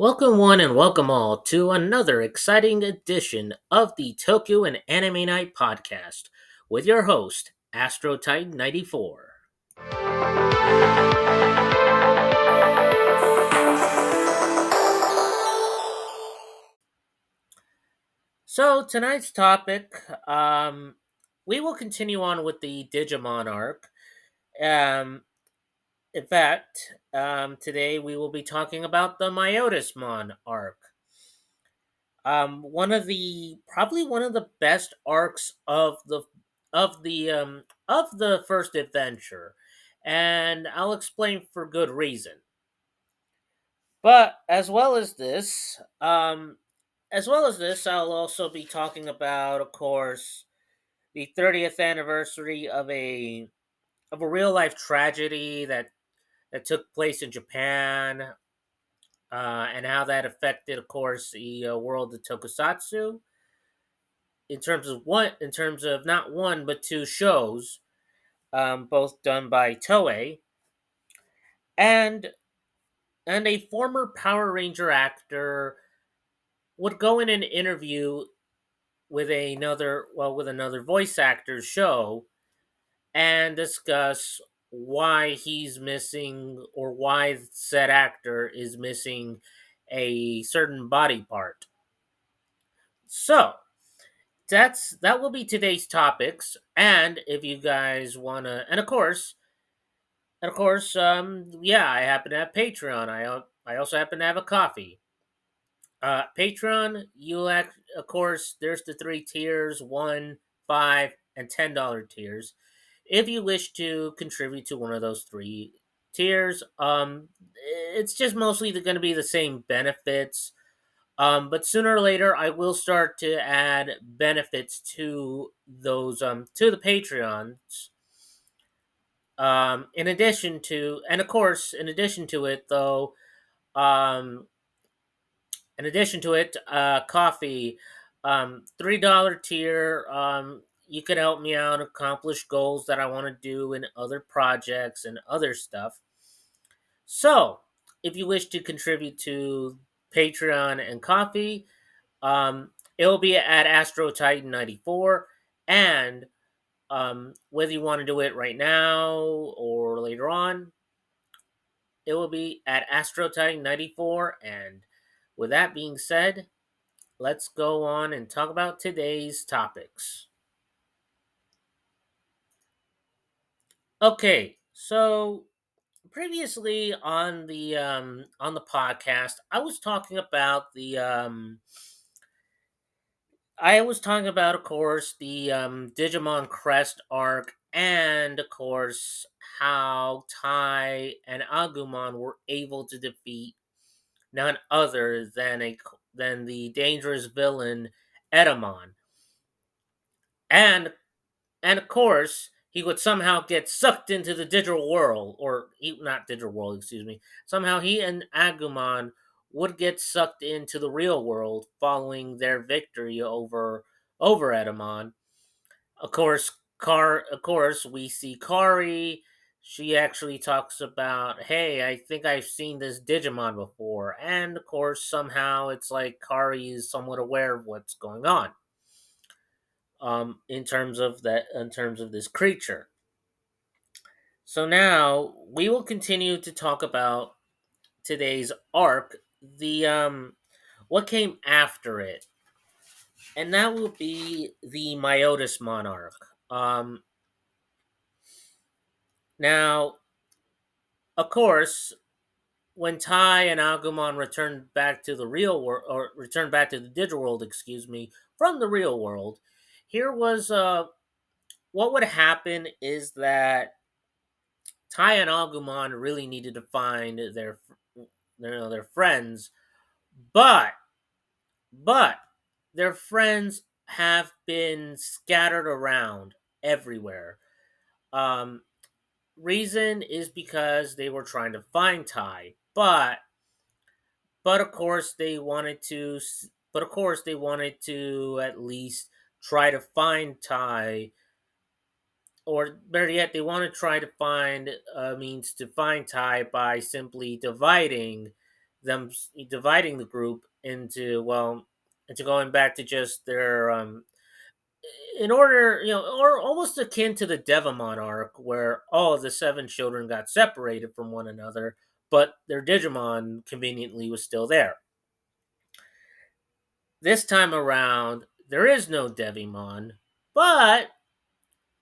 Welcome, one, and welcome all to another exciting edition of the Toku and Anime Night podcast with your host, Astro Titan 94. So, tonight's topic, we will continue on with the Digimon arc. Um, Today we will be talking about the Myotismon arc. Probably one of the best arcs of the first adventure, and I'll explain for good reason. But as well as this, I'll also be talking about, of course, the 30th anniversary of a real life tragedy that took place in Japan, and how that affected, of course, the world of tokusatsu in terms of not one but two shows, both done by Toei, and a former Power Ranger actor would go in an interview with another voice actor's show and discuss why he's missing, or why said actor is missing a certain body part. So that will be today's topics. And if you guys wanna, and of course, yeah, I happen to have Patreon. I also happen to have a coffee. Patreon, of course, there's the three tiers: $1, $5, and $10 tiers. If you wish to contribute to one of those three tiers, it's just mostly going to be the same benefits. But sooner or later, I will start to add benefits to those to the Patreons. In addition to, and of course, in addition to it, though, um, coffee, $3 tier. You could help me out accomplish goals that I want to do in other projects and other stuff. So, if you wish to contribute to Patreon and coffee, it will be at Astro Titan 94, and whether you want to do it right now or later on, it will be at Astro Titan 94. And with that being said, let's go on and talk about today's topics. Okay, so previously on the podcast, I was talking about, of course, the Digimon Crest arc, and of course how Tai and Agumon were able to defeat none other than the dangerous villain Edamon, and of course he would somehow get sucked into the digital world, or not digital world, excuse me. Somehow he and Agumon would get sucked into the real world following their victory over Edamon. Of course, we see Kari. She actually talks about, "Hey, I think I've seen this Digimon before," and of course, somehow it's like Kari is somewhat aware of what's going on. In terms of this creature. So now we will continue to talk about today's arc, the what came after it, and that will be the Myotismon Arc. Now, of course, when Tai and Agumon returned back to the real world, or returned back to the digital world, excuse me, from the real world, here was what would happen is that Tai and Agumon really needed to find their friends, but but their friends have been scattered around everywhere. Um, Reason is because they were trying to find Tai, but of course they wanted to. But of course they wanted to at least try to find Tai, or better yet, they want to try to find a means to find Tai by simply dividing dividing the group into going back to just their in order, or almost akin to the Devimon arc, where all of the seven children got separated from one another, but their Digimon conveniently was still there. This time around, there is no Devimon, but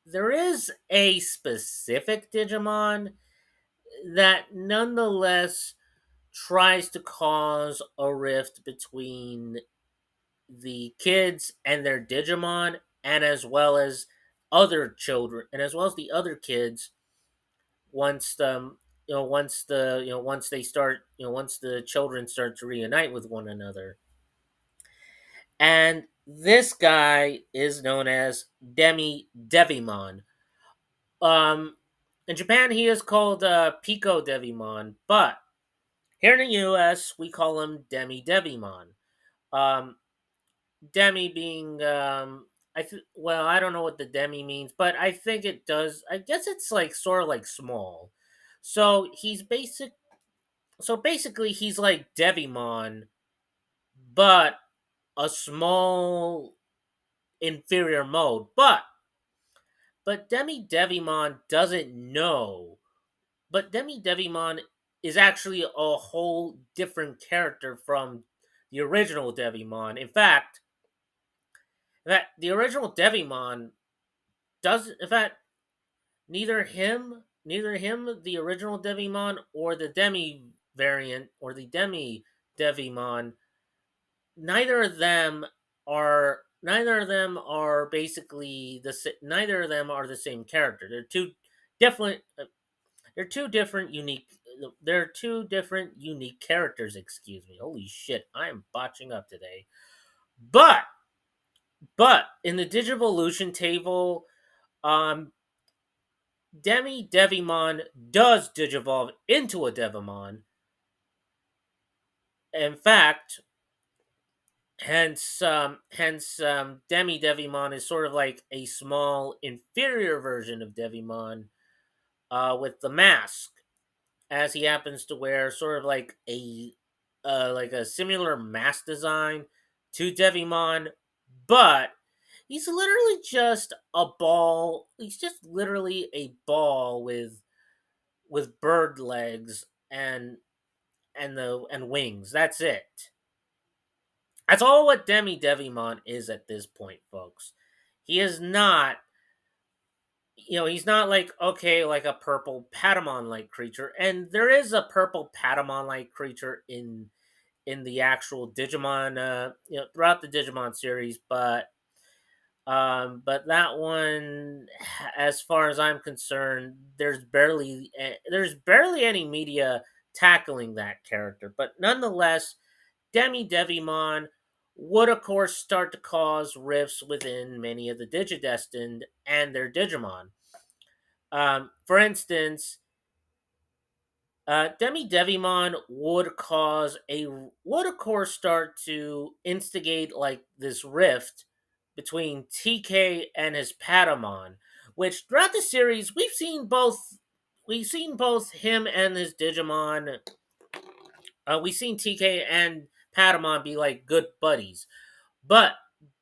there is a specific Digimon that nonetheless tries to cause a rift between the kids and their Digimon, and as well as other children, and as well as the other kids. Once the once the once they start, once the children start to reunite with one another, and this guy is known as Devimon. Um, in Japan, he is called Pico Devimon, but here in the U.S., we call him Devimon. Um, Demi being well, I don't know what the demi means, but I think it does. I guess it's like sort of like small. So he's basic. So basically, he's like Devimon, but a small inferior mode. But Demi Devimon doesn't know. But Demi Devimon is actually a whole different character from the original Devimon. In fact, the original Devimon does. In fact, neither him, the original Devimon, or the Demi variant, or the Demi Devimon, neither of them are basically neither of them are the same character. Different. They're two different unique. They're two different unique characters. Excuse me. Holy shit! I am botching up today. But in the Digivolution table, um, Demi Devimon does digivolve into a Devimon. In fact, Demi Devimon is sort of like a small inferior version of Devimon, with the mask, as he happens to wear sort of like a similar mask design to Devimon, but he's literally just a ball. He's just literally a ball with bird legs and wings. That's it. That's all what Demi Devimon is at this point, folks. He is not, he's not like, okay, like a purple Patamon like creature, and there is a purple Patamon like creature in the actual Digimon, throughout the Digimon series, but that one, as far as I'm concerned, there's barely any media tackling that character. But nonetheless, Demi Devimon would of course start to cause rifts within many of the Digidestined and their Digimon. For instance, Demi Devimon would of course start to instigate like this rift between TK and his Patamon, which throughout the series we've seen both him and his Digimon. We've seen TK and Patamon be like good buddies, but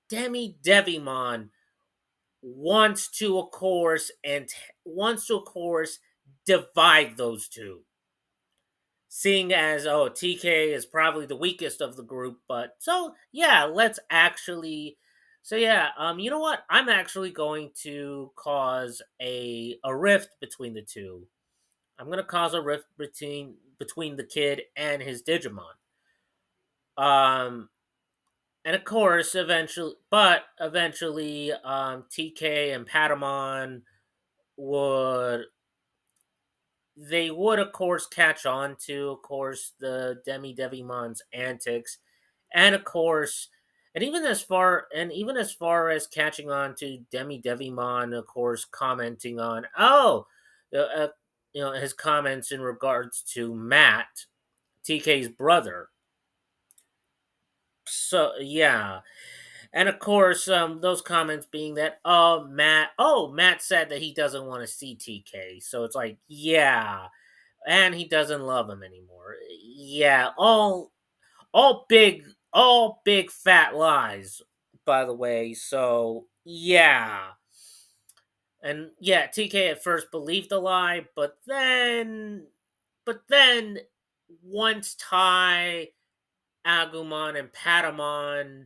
Demi Devimon wants to of course divide those two, seeing as, oh, TK is probably the weakest of the group. But so yeah, you know what? I'm actually going to cause a rift between the two. I'm going to cause a rift between the kid and his Digimon. Um and of course, eventually, TK and Patamon would of course catch on to, of course, the Demi Devimon's antics, and of course, and even as far as catching on to Demi Devimon, of course, commenting on, uh, uh, his comments in regards to Matt, TK's brother. So yeah, and of course, those comments being that, Matt said that he doesn't want to see TK, so it's like, yeah. and he doesn't love him anymore. Yeah, all big fat lies, by the way. So yeah, and yeah, TK at first believed the lie, but then once Tai, Agumon, and Patamon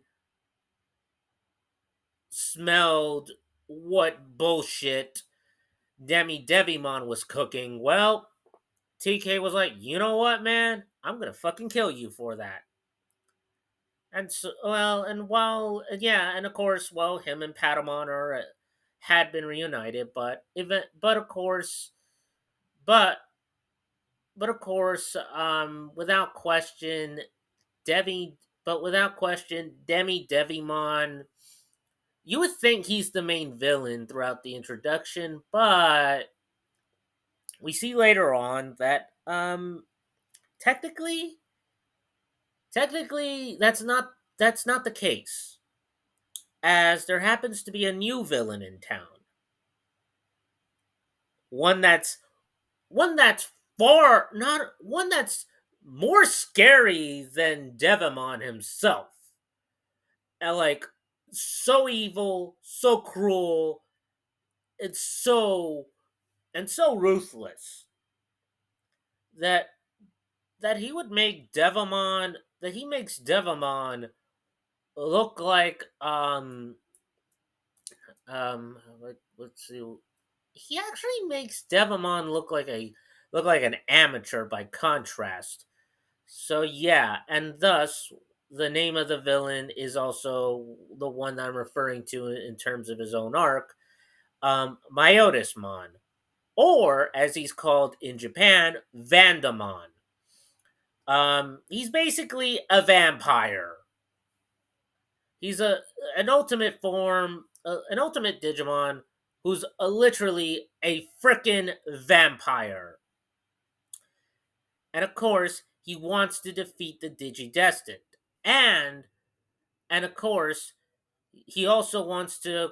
smelled what bullshit Demi Devimon was cooking, well, TK was like, you know what, man? I'm gonna fucking kill you for that. And so, well, and while, yeah, and of course, well, him and Patamon had been reunited, but of course, but, without question, Devi, without question, Demi Devimon, you would think he's the main villain throughout the introduction, but we see later on that, technically, that's not the case, as there happens to be a new villain in town, one that's one that's far not one that's more scary than Devimon himself, and like so evil, so cruel, it's so ruthless that he would make Devimon that he makes Devimon look like let's see, he actually makes Devimon look like an amateur by contrast. So yeah, and thus the name of the villain is also the one I'm referring to in terms of his own arc, Myotismon, or as he's called in Japan, Vandamon. He's basically a vampire. He's an ultimate form, an ultimate Digimon who's literally a frickin' vampire. And of course, he wants to defeat the Digidestined. And and of course, he also wants to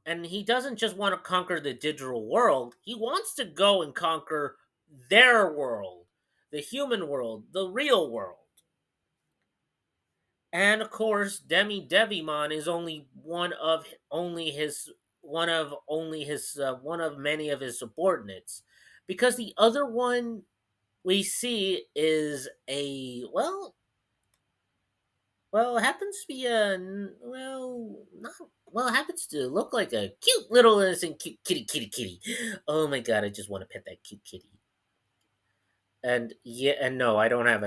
and he doesn't just want to conquer the digital world. He wants to go and conquer their world, the human world, the real world. And of course, Demi Devimon is one of many of his subordinates, because the other one we see is a happens to be not happens to look like a cute little innocent cute kitty. Oh my god, I just want to pet that cute kitty. And yeah, and no, I don't have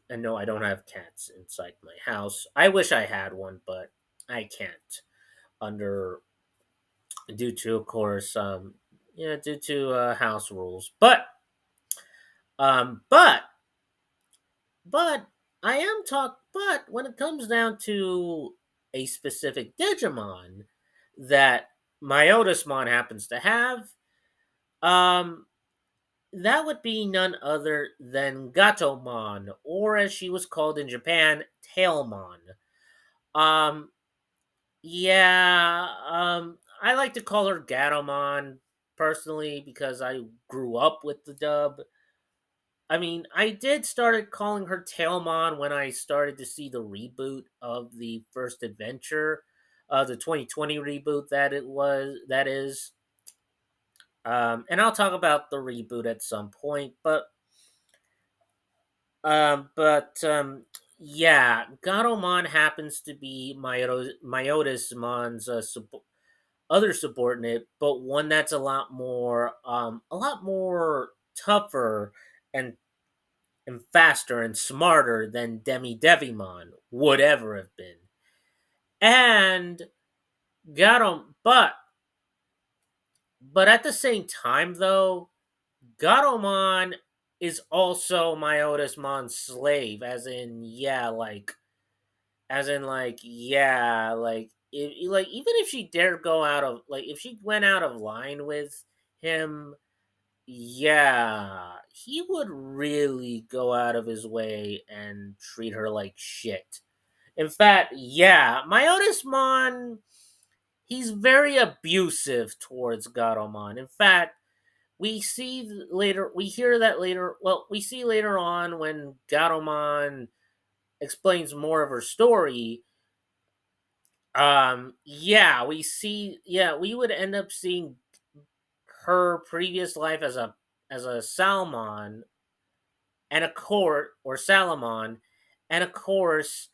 no, I don't have cats inside my house. I wish I had one, but I can't, under due to, of course, due to house rules. Um but but but when it comes down to a specific Digimon that Myotismon happens to have, um that would be none other than Gatomon, or as she was called in Japan, Tailmon. Um, I like to call her Gatomon personally because I grew up with the dub. I mean, I did started calling her Tailmon when I started to see the reboot of the first adventure, the 2020 reboot that is. And I'll talk about the reboot at some point, but yeah, Gatomon happens to be Myotismon's other subordinate, but one that's a lot more tougher and faster and smarter than Demi Devimon would ever have been. And but at the same time though, Gatomon is also Myotismon's slave, like even if she dared go out of like if she went out of line with him, yeah, he would really go out of his way and treat her like shit. In fact, yeah, Myotismon, he's very abusive towards Gatomon. In fact, we see later, we hear that later. Well, we see later on when Garomon explains more of her story. Yeah, we see. Yeah, we would end up seeing her previous life as a Salmon and a court or Salamon, and of course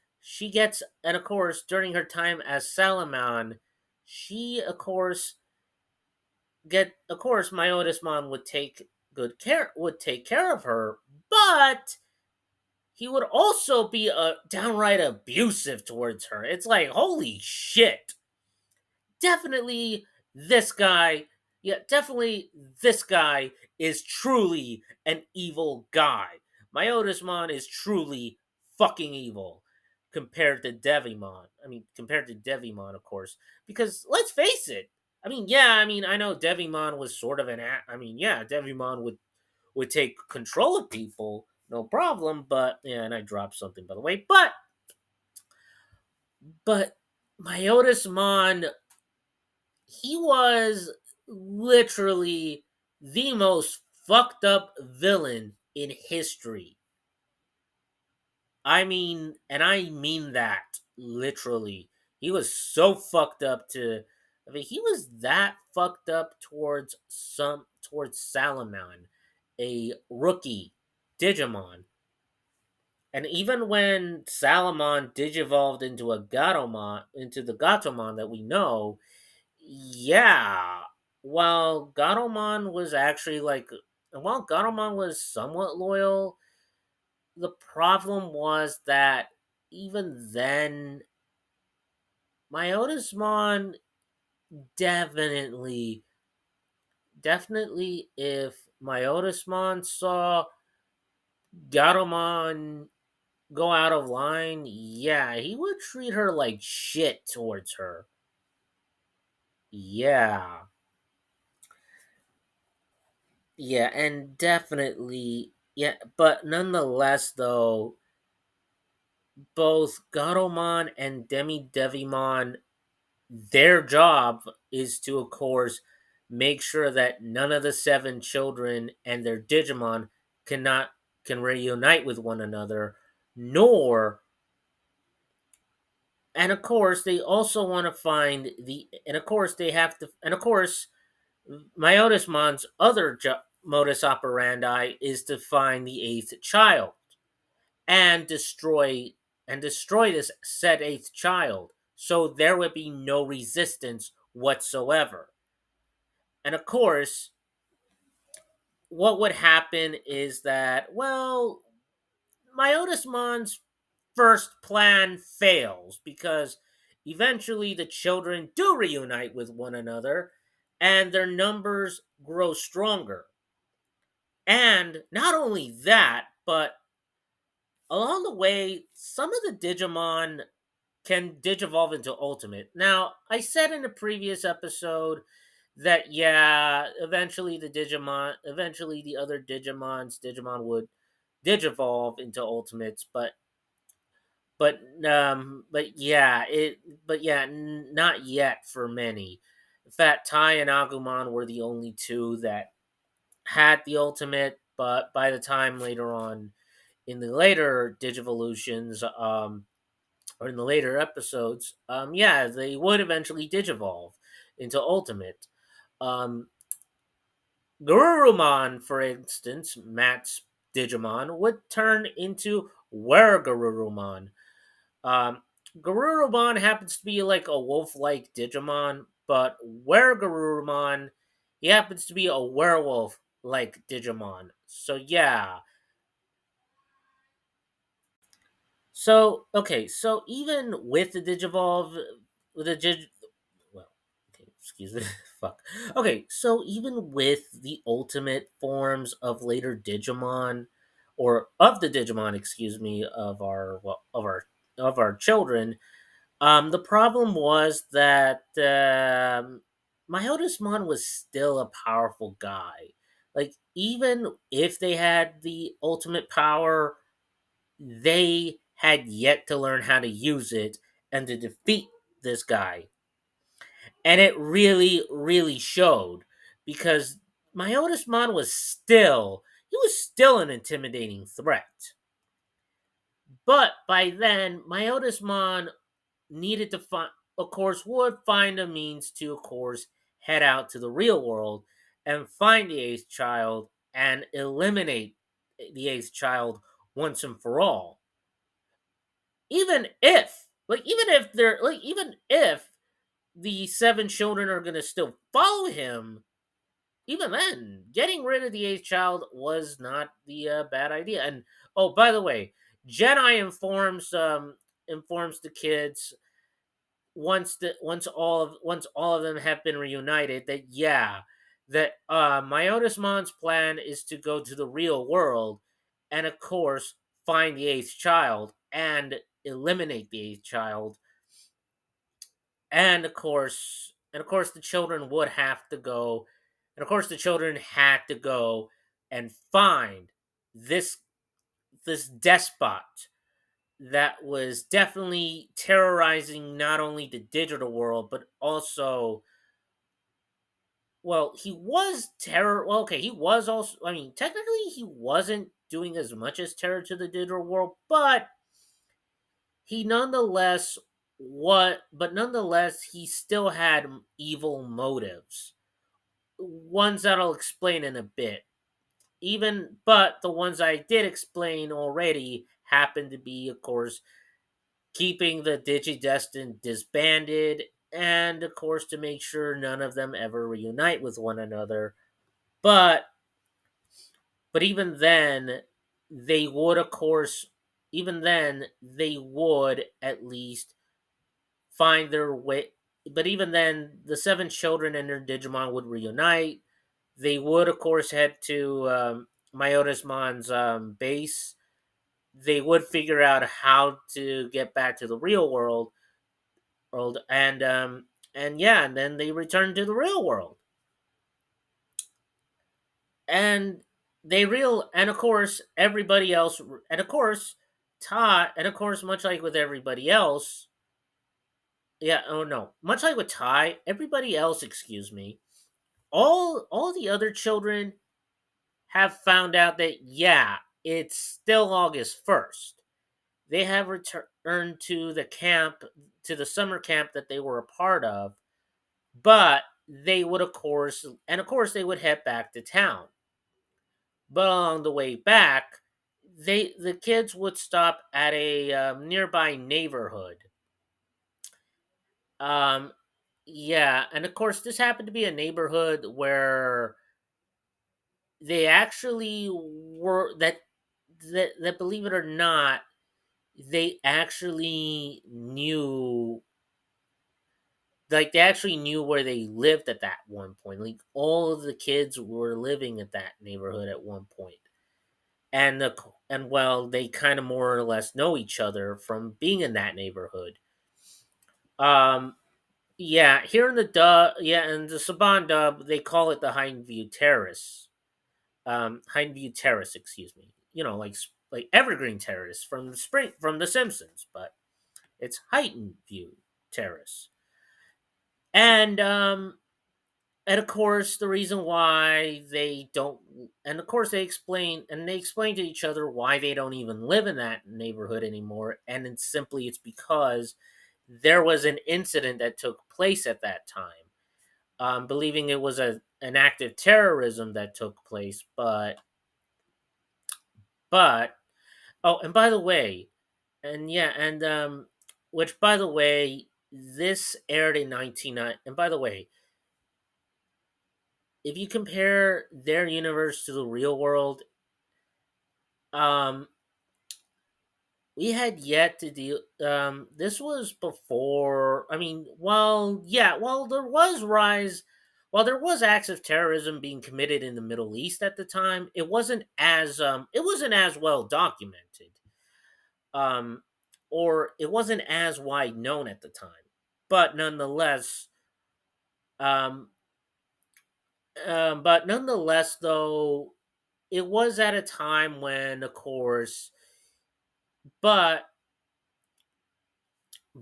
of course during her time as Salamon, she of course Myotismon would take care of her, but he would also be downright abusive towards her. It's like holy shit. Definitely this guy, definitely this guy is truly an evil guy. Myotismon is truly fucking evil compared to Devimon. I mean, compared to Devimon, of course, because let's face it. I mean, I know Devimon was sort of I mean, yeah, Devimon would take control of people, no problem. But yeah, and I dropped something by the way. But Myotismon, he was literally the most fucked up villain in history. And I mean that literally. He was so fucked up he was that fucked up towards Salamon, a rookie Digimon. And even when Salamon digivolved into into the Gatomon that we know, yeah. While Gatomon was actually while Gatomon was somewhat loyal, the problem was that even then, Myotismon definitely, definitely, if Myotismon saw Gatomon go out of line, yeah, he would treat her like shit towards her. Yeah. Yeah, and definitely, yeah, but nonetheless, though, both Gatomon and Demi Devimon, their job is to, of course, make sure that none of the seven children and their Digimon cannot can reunite with one another, nor, and of course, they also want to find and of course, they have to, and of course, Myotismon's modus operandi is to find the eighth child and destroy this said eighth child, so there would be no resistance whatsoever. And of course, what would happen is that, well, Myotismon's first plan fails because eventually the children do reunite with one another and their numbers grow stronger. And not only that, but along the way, some of the Digimon can digivolve into Ultimate. Now, I said in a previous episode that yeah, eventually the other Digimon would digivolve into Ultimates, but yeah, not yet for many. In fact, Tai and Agumon were the only two that had the Ultimate, but by the time later on in the later Digivolutions, or in the later episodes, yeah, they would eventually digivolve into Ultimate. Um, Garurumon, for instance, Matt's Digimon, would turn into Were Garurumon. Um, Garurumon happens to be like a wolf-like Digimon, but Were Garurumon, he happens to be a werewolf-like Digimon. So yeah, so even with the Digivolve, with the well, okay, excuse me, fuck. Okay, so even with the ultimate forms of later Digimon, or of the Digimon, excuse me, of our children, the problem was that Myotismon was still a powerful guy. Like even if they had the ultimate power, they had yet to learn how to use it and to defeat this guy. And it really, really showed because Myotismon was still an intimidating threat. But by then, Myotismon needed to find, of course, would find a means to, of course, head out to the real world and find the eighth child and eliminate the eighth child once and for all. Even if the seven children are gonna still follow him, even then, getting rid of the eighth child was not the bad idea. And oh, by the way, Jedi informs the kids once all of them have been reunited that yeah, that Myotismon's plan is to go to the real world and of course find the eighth child and eliminate the eighth child, and of course the children would have to go, and of course the children had to go and find this this despot that was definitely terrorizing not only the digital world but also, well, he was terror well, okay, he was also, I mean, technically he wasn't doing as much as terror to the digital world, but he nonetheless nonetheless he still had evil motives, ones that I'll explain in a bit. Even but the ones I did explain already happen to be, of course, keeping the Digidestined disbanded, and of course to make sure none of them ever reunite with one another. But even then, they would, of course, even then they would at least find their way. But even then, the seven children and their Digimon would reunite. They would, of course, head to Myotismon's base. They would figure out how to get back to the real world, and yeah, and then they return to the real world, and and of course everybody else, and of course Todd, and of course much like with everybody else, yeah, oh no, much like with Ty, everybody else, excuse me, all the other children have found out that yeah, it's still August 1st. They have returned to the camp, to the summer camp that they were a part of, but they would, of course, and of course, they would head back to town. But along the way back, the kids would stop at a nearby neighborhood. Um, yeah, and of course, this happened to be a neighborhood where they actually were that believe it or not, they actually knew, like they actually knew where they lived at that one point. Like all of the kids were living at that neighborhood at one point, and well, they kind of more or less know each other from being in that neighborhood. Um, yeah, here in the yeah, in the Saban dub, they call it the Hindview Terrace. Hindview Terrace, excuse me. Like Evergreen Terrace from the Simpsons, but it's Heightened View Terrace. And and of course the reason why they don't, and of course they explain to each other why they don't even live in that neighborhood anymore, and it's because there was an incident that took place at that time, believing it was an act of terrorism that took place, but oh, and by the way, and yeah, and which by the way, this aired in 1990, and by the way, if you compare their universe to the real world, um, we had yet to deal. This was before. I mean, while there was acts of terrorism being committed in the Middle East at the time, it wasn't as well documented, um, or it wasn't as wide known at the time. But nonetheless, um, though, it was at a time when, of course, but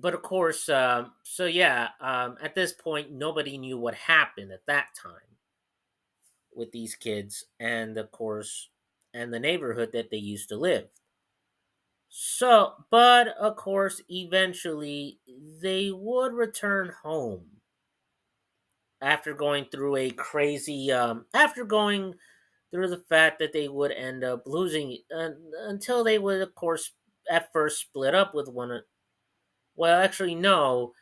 of course, so yeah, at this point, nobody knew what happened at that time. with these kids, and of course, and the neighborhood that they used to live. So, but of course, eventually they would return home after going through a crazy, after going through the fact that they would end up losing, until they would, of course, at first split up with well, actually, no.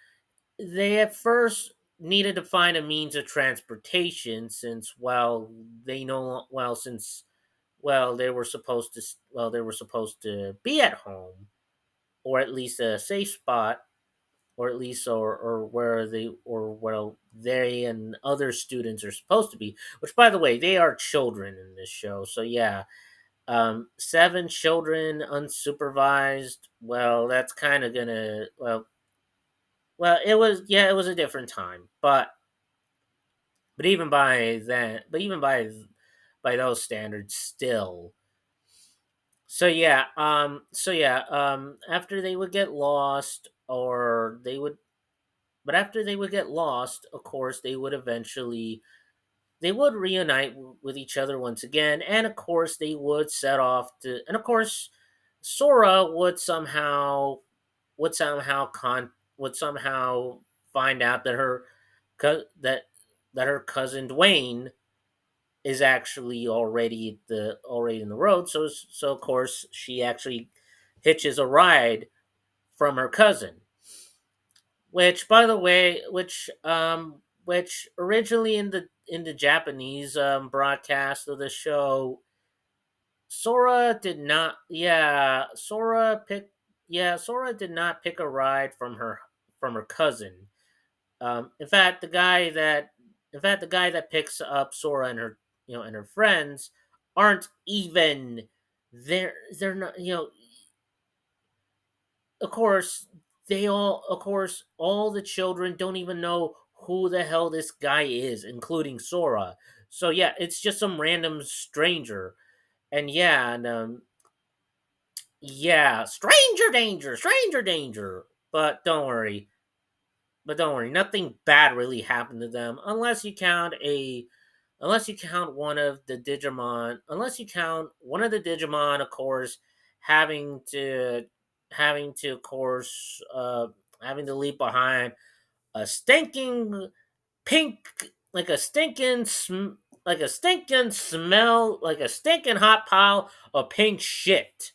They at first needed to find a means of transportation since, well, they know, well, since, well, they were supposed to, they were supposed to be at home, or at least a safe spot, or at least, or where they, or where they and other students are supposed to be. Which, by the way, they are children in this show, so yeah. Seven children unsupervised. Well, that's kind of gonna, well, it was, yeah, it was a different time, but even by then, but even by those standards, still. After they would get lost, or they would, but after they would get lost, of course, they would reunite with each other once again, and of course they would set off to, and of course Sora would somehow con would somehow find out that that her cousin Dwayne is actually already in the road. So of course she actually hitches a ride from her cousin, which, by the way, which originally in the Japanese broadcast of the show, Sora did not. Sora did not pick a ride from her cousin. In fact, the guy that picks up Sora and her, and her friends aren't even there. They're not. Of course, of course, all the children don't even know who the hell this guy is, including Sora. So yeah, it's just some random stranger. And yeah, and yeah, stranger danger. But don't worry, nothing bad really happened to them, unless you count one of the Digimon, of course, having to, of course, having to leave behind a stinking pink, like a stinking smell, like a stinking hot pile of pink shit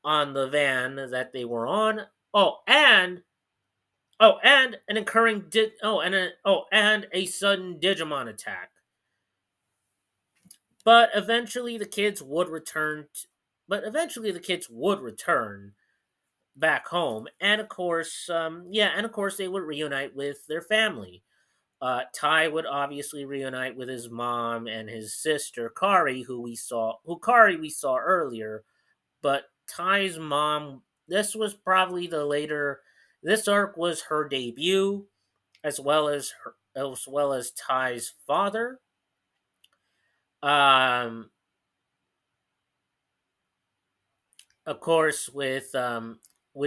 on the van that they were on. Oh, and an occurring and a sudden Digimon attack. But eventually the kids would return. Eventually the kids would return back home, and of course, they would reunite with their family. Ty would obviously reunite with his mom and his sister Kari, we saw earlier. But Ty's mom, this was probably the later. This arc was her debut, as well as Ty's father. Um, of course, with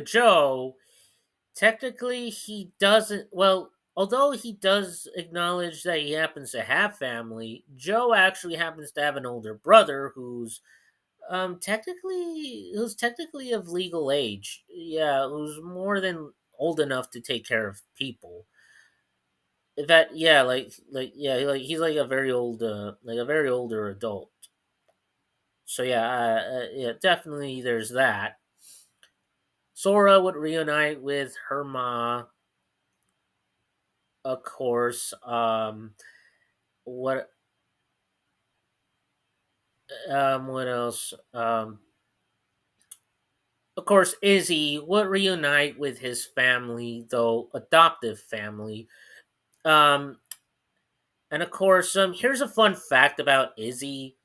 Joe, technically he doesn't. Well, although he does acknowledge that he happens to have family, Joe actually happens to have an older brother who's technically of legal age. Yeah, who's more than old enough to take care of people. In fact, yeah, he's like a very old, like a very older adult. So yeah, yeah, definitely there's that. Sora would reunite with her ma, of course. What what else? Of course, Izzy would reunite with his family, though adoptive family. Um, and of course, here's a fun fact about Izzy.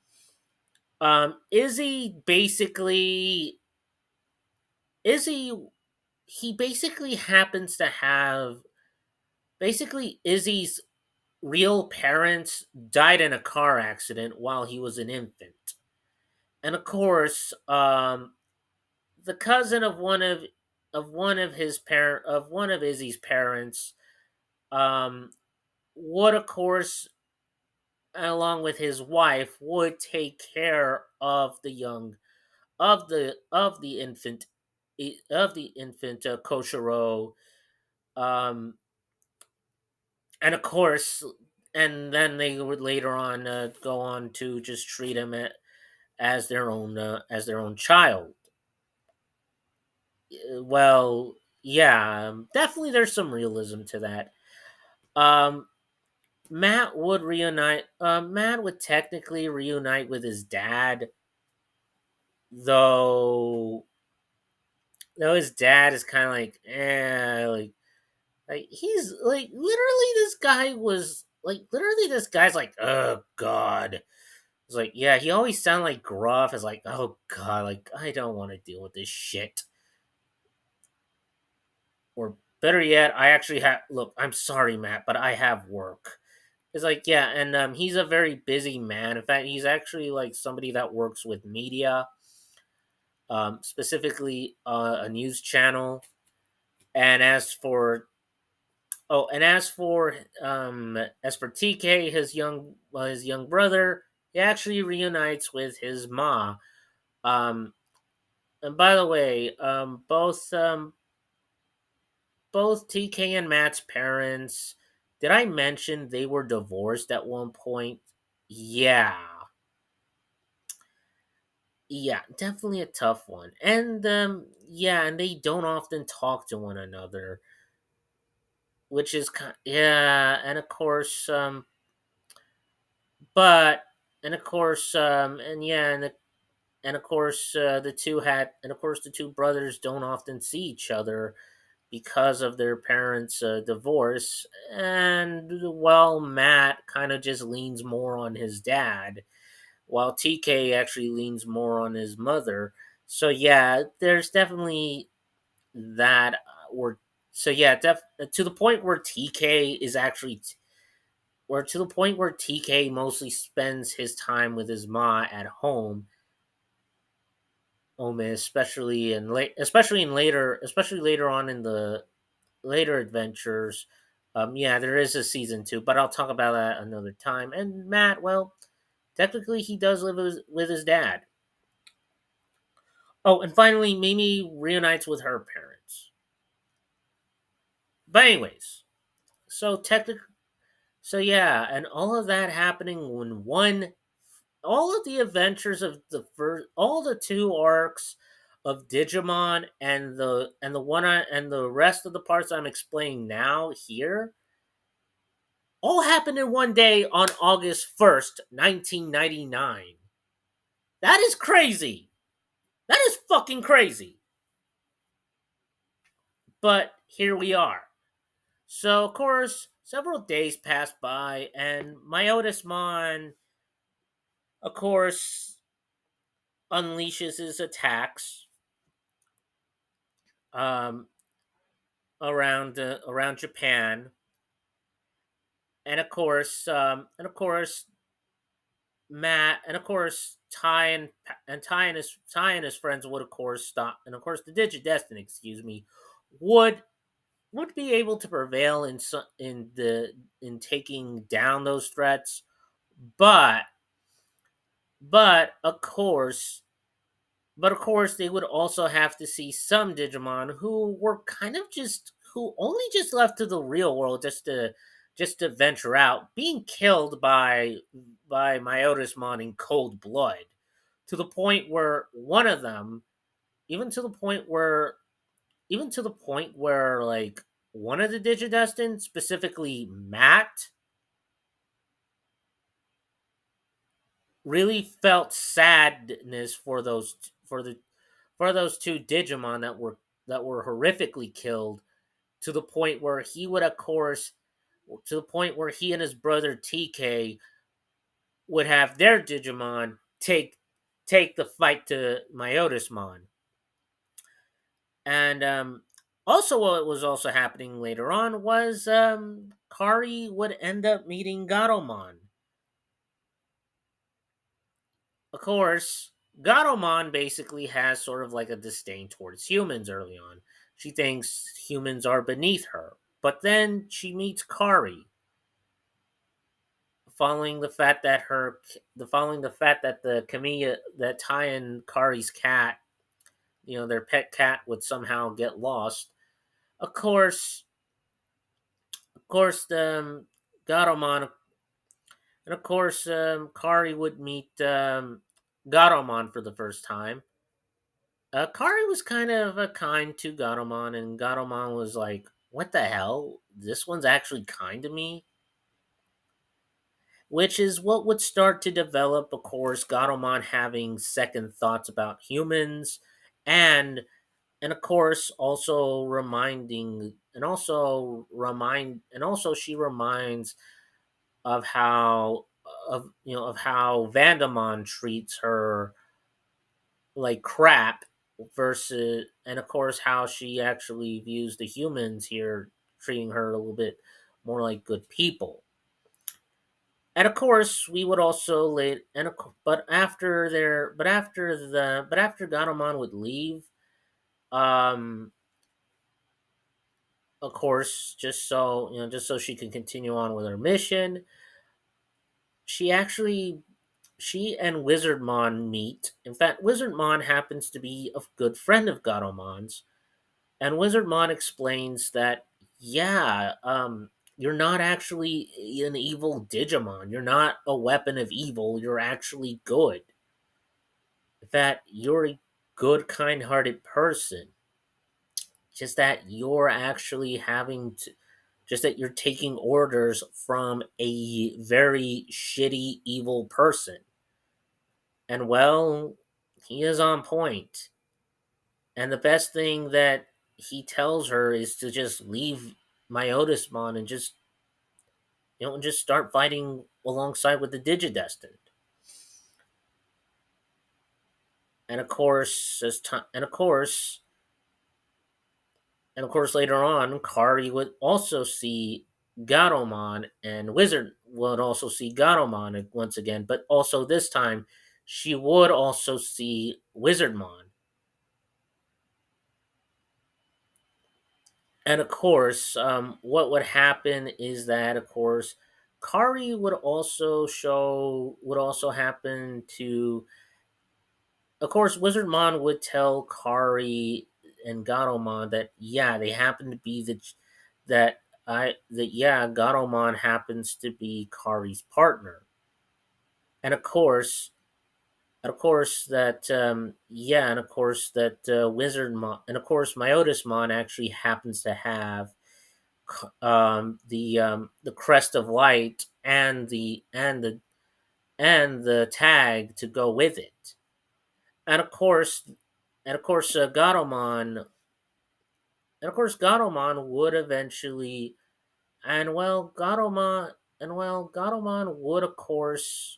Izzy basically Izzy he basically happens to have basically Izzy's real parents died in a car accident while he was an infant. And of course, the cousin of one of Izzy's parents, um, would of course along with his wife, would take care of the young of the infant Koshiro, um, and of course, and then they would later on go on to just treat him as their own child. Well, yeah, definitely there's some realism to that. Um, Matt would reunite. Matt would technically reunite with his dad, though. Though his dad is kind of like he's like literally this guy was like literally this guy's like, oh god. It's like, yeah, he always sounded like gruff. It's like, oh god, like I don't want to deal with this shit. Or better yet, I actually have look. I'm sorry, Matt, but I have work. It's like, yeah, and he's a very busy man. In fact, he's actually like somebody that works with media, specifically a news channel. And as for TK, his young brother, he actually reunites with his ma. Um, and by the way, both TK and Matt's parents. Did I mention they were divorced at one point? Yeah. Yeah, definitely a tough one. And yeah, and they don't often talk to one another, which is kind yeah, and of course but and of course and yeah, and of course the two brothers don't often see each other because of their parents' divorce. And well, Matt kind of just leans more on his dad, while TK actually leans more on his mother. So yeah, there's definitely that. Or so yeah, to the point where TK is actually, or to the point where TK mostly spends his time with his ma at home. Especially later on in the later adventures. Yeah, there is a season 2, but I'll talk about that another time. And Matt, well, technically he does live with his dad. Oh, and finally, Mimi reunites with her parents. But anyways, so technically, so yeah, and all of that happening when all of the adventures of all the 2 arcs of Digimon and the and the rest of the parts I'm explaining now here all happened in one day on August 1st, 1999. That is crazy. That is fucking crazy. But here we are. So, of course, several days pass by, and Myotismon, of course, unleashes his attacks um, around Japan, and of course, Matt, and of course, Ty and his friends would of course stop, and of course, the Digidestin, excuse me, would would be able to prevail in taking down those threats, but but of course but of course they would also have to see some Digimon who were kind of just who only just left to the real world just to venture out, being killed by Myotismon in cold blood, to the point where one of them, even to the point where like one of the Digidestin, specifically Matt, really felt sadness for those 2 Digimon that were horrifically killed, to the point where he would of course to the point where he and his brother TK would have their Digimon take the fight to Myotismon. And also, what was also happening later on was Kari would end up meeting Gatomon. Of course, Gatomon basically has sort of like a disdain towards humans early on. She thinks humans are beneath her. But then she meets Kari. following the fact that the following the fact that the Kamiya that Tai and Kari's cat, their pet cat, would somehow get lost. Of course, Gatomon, and of course, Kari would meet Gatomon for the first time. Kari was kind of kind to Gatomon, and Gatomon was like, "What the hell? This one's actually kind to me." Which is what would start to develop, of course, Gatomon having second thoughts about humans, and and of course also reminding and also she reminds of how Vandamon treats her like crap, versus, and of course how she actually views the humans here, treating her a little bit more like good people. And of course we would also late and of co- but after Ganomon would leave, um of course, just so she can continue on with her mission, she actually she and Wizardmon meet. In fact, Wizardmon happens to be a good friend of Gatomon's, and Wizardmon explains that, yeah, you're not actually an evil Digimon. You're not a weapon of evil. You're actually good. That you're a good, kind-hearted person. Just that you're actually having to, just that you're taking orders from a very shitty, evil person. And well, he is on point. And the best thing that he tells her is to just leave Myotismon and just start fighting alongside with the Digidestined. And of course, as time, and of course later on, Kari would also see Gatomon, and Wizard would also see Gatomon once again, but also this time she would also see Wizardmon. And of course, what would happen is that, of course, Kari would also happen to, of course, Wizardmon would tell Kari and Gatomon that, yeah, they happen to be that yeah, Gatomon happens to be Kari's partner. And of course, and of course that Wizardmon, and of course Myotismon actually happens to have the crest of light and the tag to go with it. And of course, Gatomon, would eventually, and well, Gatomon would of course,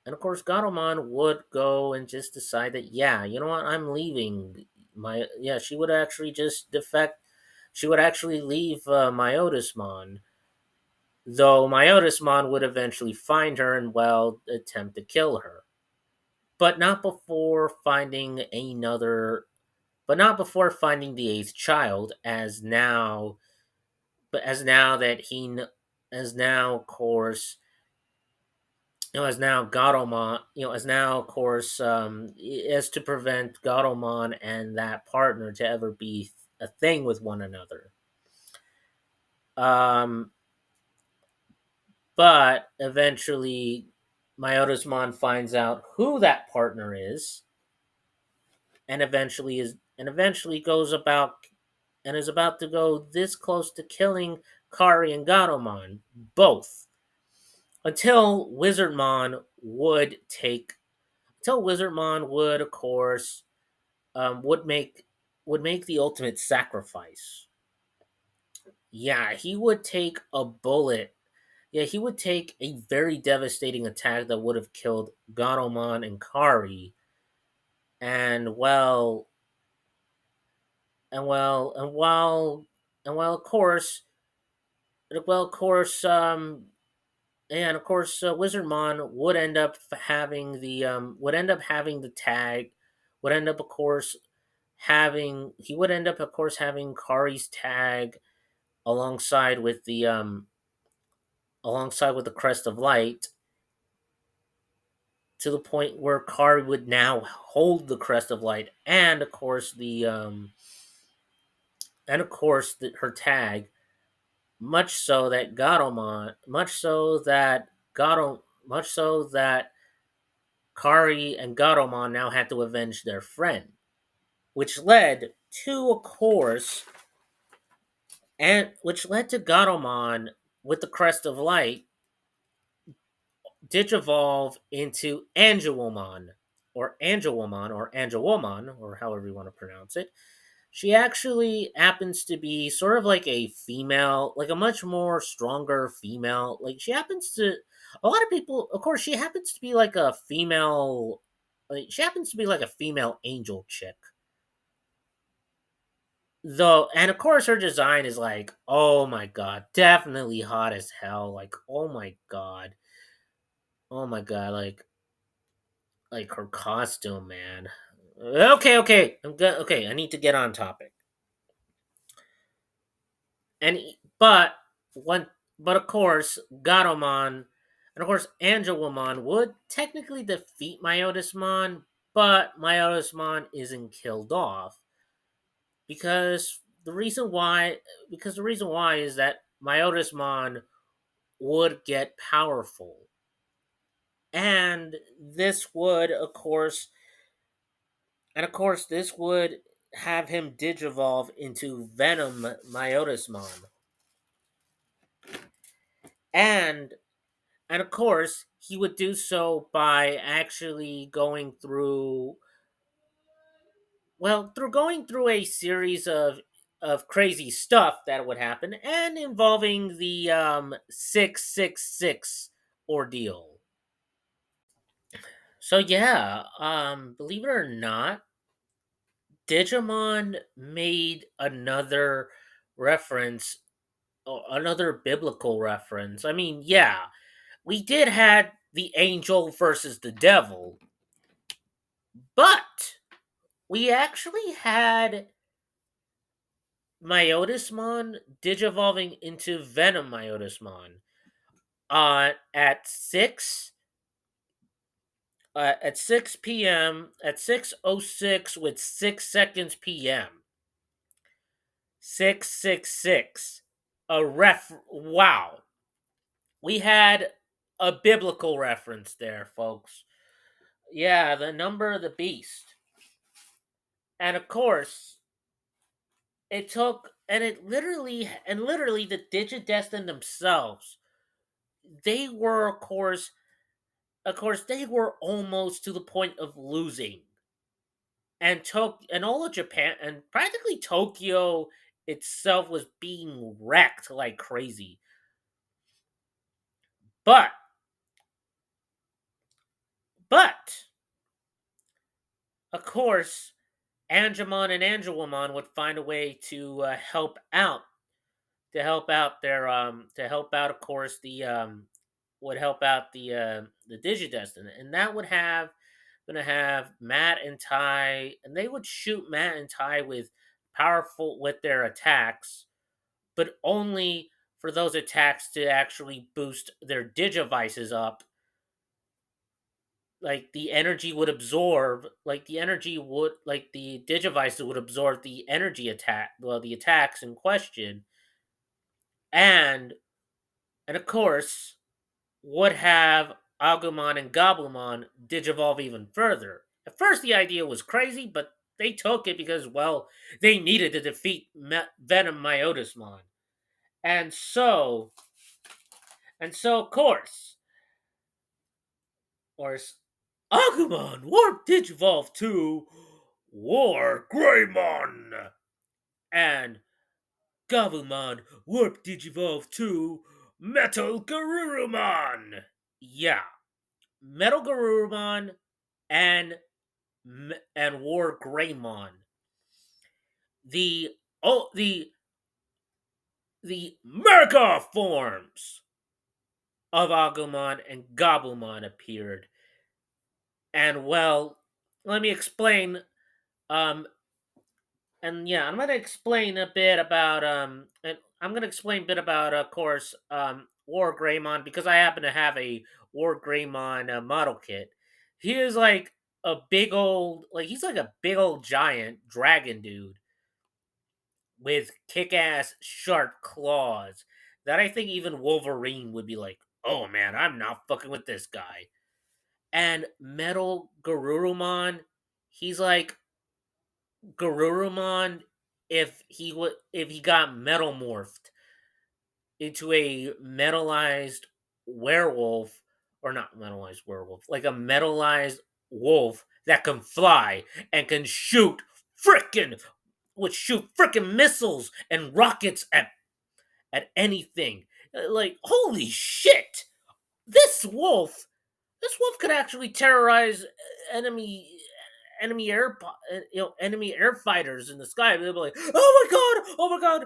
and of course, Gatomon would go and just decide that, yeah, you know what, I'm leaving. She would actually just defect. She would actually leave Myotismon, though Myotismon would eventually find her and, well, attempt to kill her. But not before finding another. But not before finding the eighth child, as now that he, as now, of course, as now Gatomon, as now, of course, as to prevent Gatomon and that partner to ever be a thing with one another. Um, but eventually, Myotismon finds out who that partner is, and eventually goes about and is about to go this close to killing Kari and Gatomon, both, until Wizardmon would take until Wizardmon would, of course, would make the ultimate sacrifice. Yeah, he would take a bullet. Yeah, he would take a very devastating attack that would have killed Gatomon and Kari, and and while and while of course well of course and of course Wizardmon would end up having the tag, would end up of course having he would end up of course having Kari's tag alongside with alongside with the Crest of Light, to the point where Kari would now hold the Crest of Light, and of course her tag, much so that Kari and Gatomon now had to avenge their friend, which led to, of course, and which led to Gatomon with the Crest of Light digivolve into Angelwomon, or however you want to pronounce it. She actually happens to be sort of like a female, like a much more stronger female. Like she happens to, a lot of people, of course, she happens to be like a female. Like she happens to be like a female angel chick, though, and of course her design is like, oh my god, definitely hot as hell. Like oh my god, like her costume, man. Okay, I'm good. Okay, I need to get on topic. But one, but of course, Gatomon and of course Angelwomon would technically defeat Myotismon, but Myotismon isn't killed off because the reason why is that Myotismon would get powerful, and this would of course this would have him digivolve into Venom Myotismon, and and of course he would do so by actually going through a series of crazy stuff that would happen, and involving the 666 ordeal. So yeah, believe it or not, Digimon made another biblical reference. I mean, yeah, we did had the angel versus the devil, but we actually had Myotismon digivolving into Venom Myotismon at 6 p.m. at 6:06 with 6 seconds p.m. 666. Wow. We had a biblical reference there, folks. Yeah, the number of the beast. And of course, it took and literally the Digidestined themselves, they were of course they were almost to the point of losing. And all of Japan and practically Tokyo itself was being wrecked like crazy. But but of course Angemon and Angelwomon would find a way to help out, of course, the would help out the Digidestin, and that would have gonna have Matt and Ty, and they would shoot Matt and Ty with their attacks, but only for those attacks to actually boost their Digivices up. Like the energy would absorb, like the Digivices would absorb the the attacks in question, and of course would have Agumon and Gabumon digivolve even further. At first, the idea was crazy, but they took it because, well, they needed to defeat Venom Myotismon. And so, of course, Agumon warp digivolve to War Greymon, and Gabumon warp digivolve to Metal Garurumon. Yeah, Metal Garurumon and War Greymon. The oh the mega forms of Agumon and Gabumon appeared. And well, let me explain. Um, and yeah, I'm gonna explain a bit about and I'm gonna explain a bit about, of course, War Greymon because I happen to have a War Greymon model kit. He is like a big old, like he's like a big old giant dragon dude with kick-ass sharp claws that I think even Wolverine would be like, "Oh man, I'm not fucking with this guy." And Metal Garurumon, he's like Garurumon if he got metal morphed into a metalized werewolf, or not metalized werewolf, like a metalized wolf that can fly and can shoot frickin' missiles and rockets at anything. Like, holy shit! This wolf, this wolf could actually terrorize enemy enemy air fighters in the sky. They'll be like, oh my god,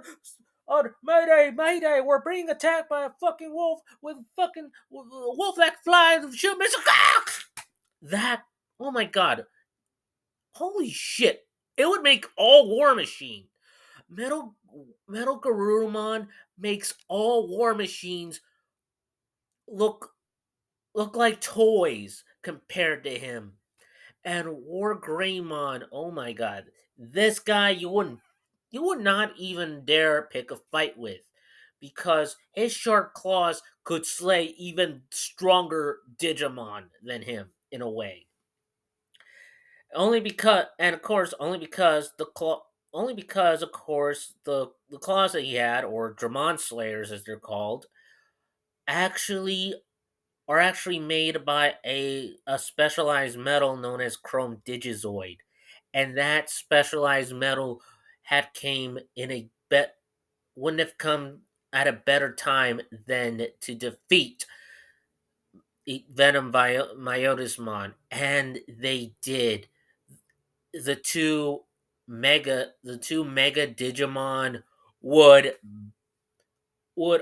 oh, mayday, mayday, we're being attacked by a fucking wolf with fucking wolf that flies and shoot missiles. That, oh my god, holy shit! It would make all War Machine. Metal Metal Garurumon makes all War Machines look like toys compared to him. And War Greymon, oh my god, this guy you would not even dare pick a fight with because his sharp claws could slay even stronger Digimon than him in a way. Only because, and of course, only because, of course, the claws that he had, or Dramon Slayers as they're called, actually are actually made by a specialized metal known as chrome digizoid, and that specialized metal had came in a bet wouldn't have come at a better time than to defeat Myotismon, and they did. The two mega Digimon would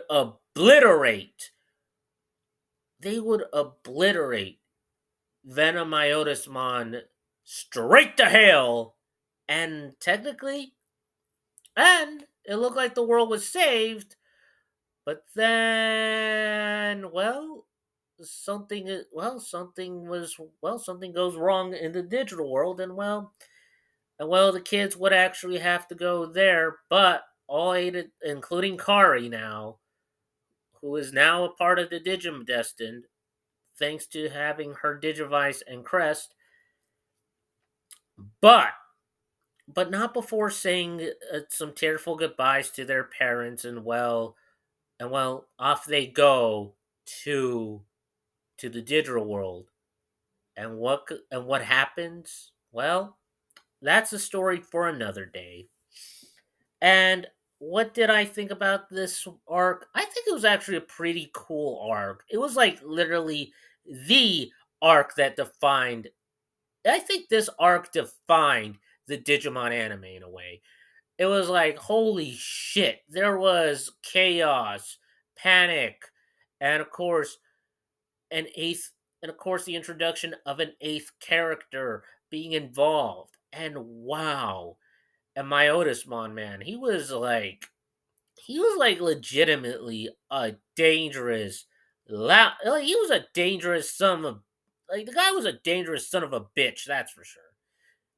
obliterate. They would obliterate Venomiotismon straight to hell, and technically, and it looked like the world was saved. But then, something goes wrong in the digital world, and the kids would actually have to go there. But all eight, including Kari now, who is now a part of the Digim Destined, thanks to having her Digivice and Crest, but not before saying some tearful goodbyes to their parents, and off they go to the digital world. And what happens? Well, that's a story for another day. And what did I think about this arc? I think it was actually a pretty cool arc. It was like literally the arc that defined. I think this arc defined the Digimon anime in a way. It was like, holy shit, there was chaos, panic, and of course, an eighth, and of course, the introduction of an eighth character being involved. And wow, and Myotismon, man, he was like legitimately a dangerous, like he was a dangerous son of, like the guy was a dangerous son of a bitch, that's for sure.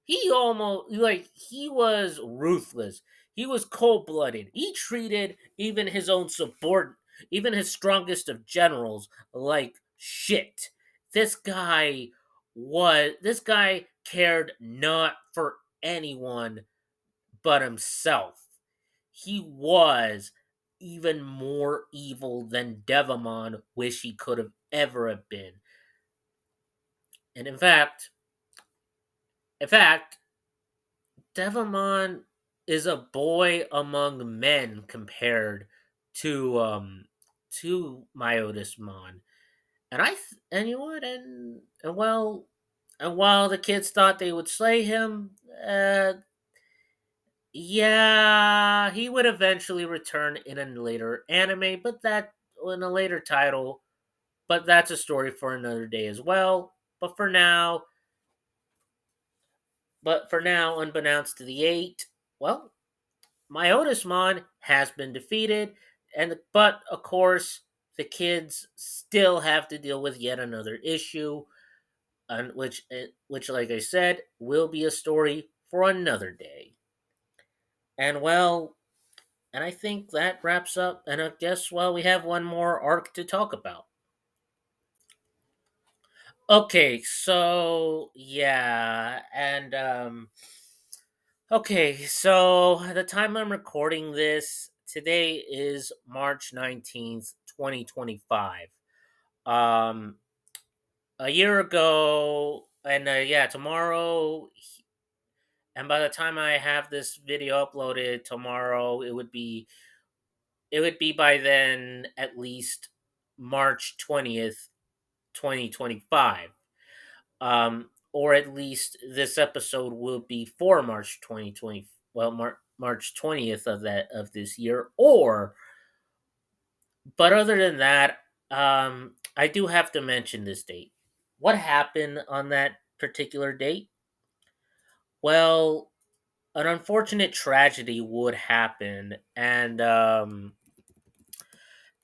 He was ruthless. He was cold blooded. He treated even his own subordinate, even his strongest of generals, like shit. This guy cared not for anyone but himself. He was even more evil than Devamon wish he could have ever have been. And in fact, Devamon is a boy among men compared to Myotismon. And you know what, and while the kids thought they would slay him, yeah, he would eventually return in a later anime, in a later title, but that's a story for another day as well. But for now, unbeknownst to the eight, well, Myotismon has been defeated, but of course, the kids still have to deal with yet another issue, and which, like I said, will be a story for another day. And well, and I think that wraps up. And I guess, well, we have one more arc to talk about. Okay, so yeah, and okay, so the time I'm recording this today is March 19th, 2025. Um, a year ago, and yeah, tomorrow, and by the time I have this video uploaded tomorrow, it would be by then at least March 20th, 2025. Or at least this episode will be for March 2020. Well, March 20th of this year. Or, but other than that, I do have to mention this date. What happened on that particular date? Well, an unfortunate tragedy would happen, and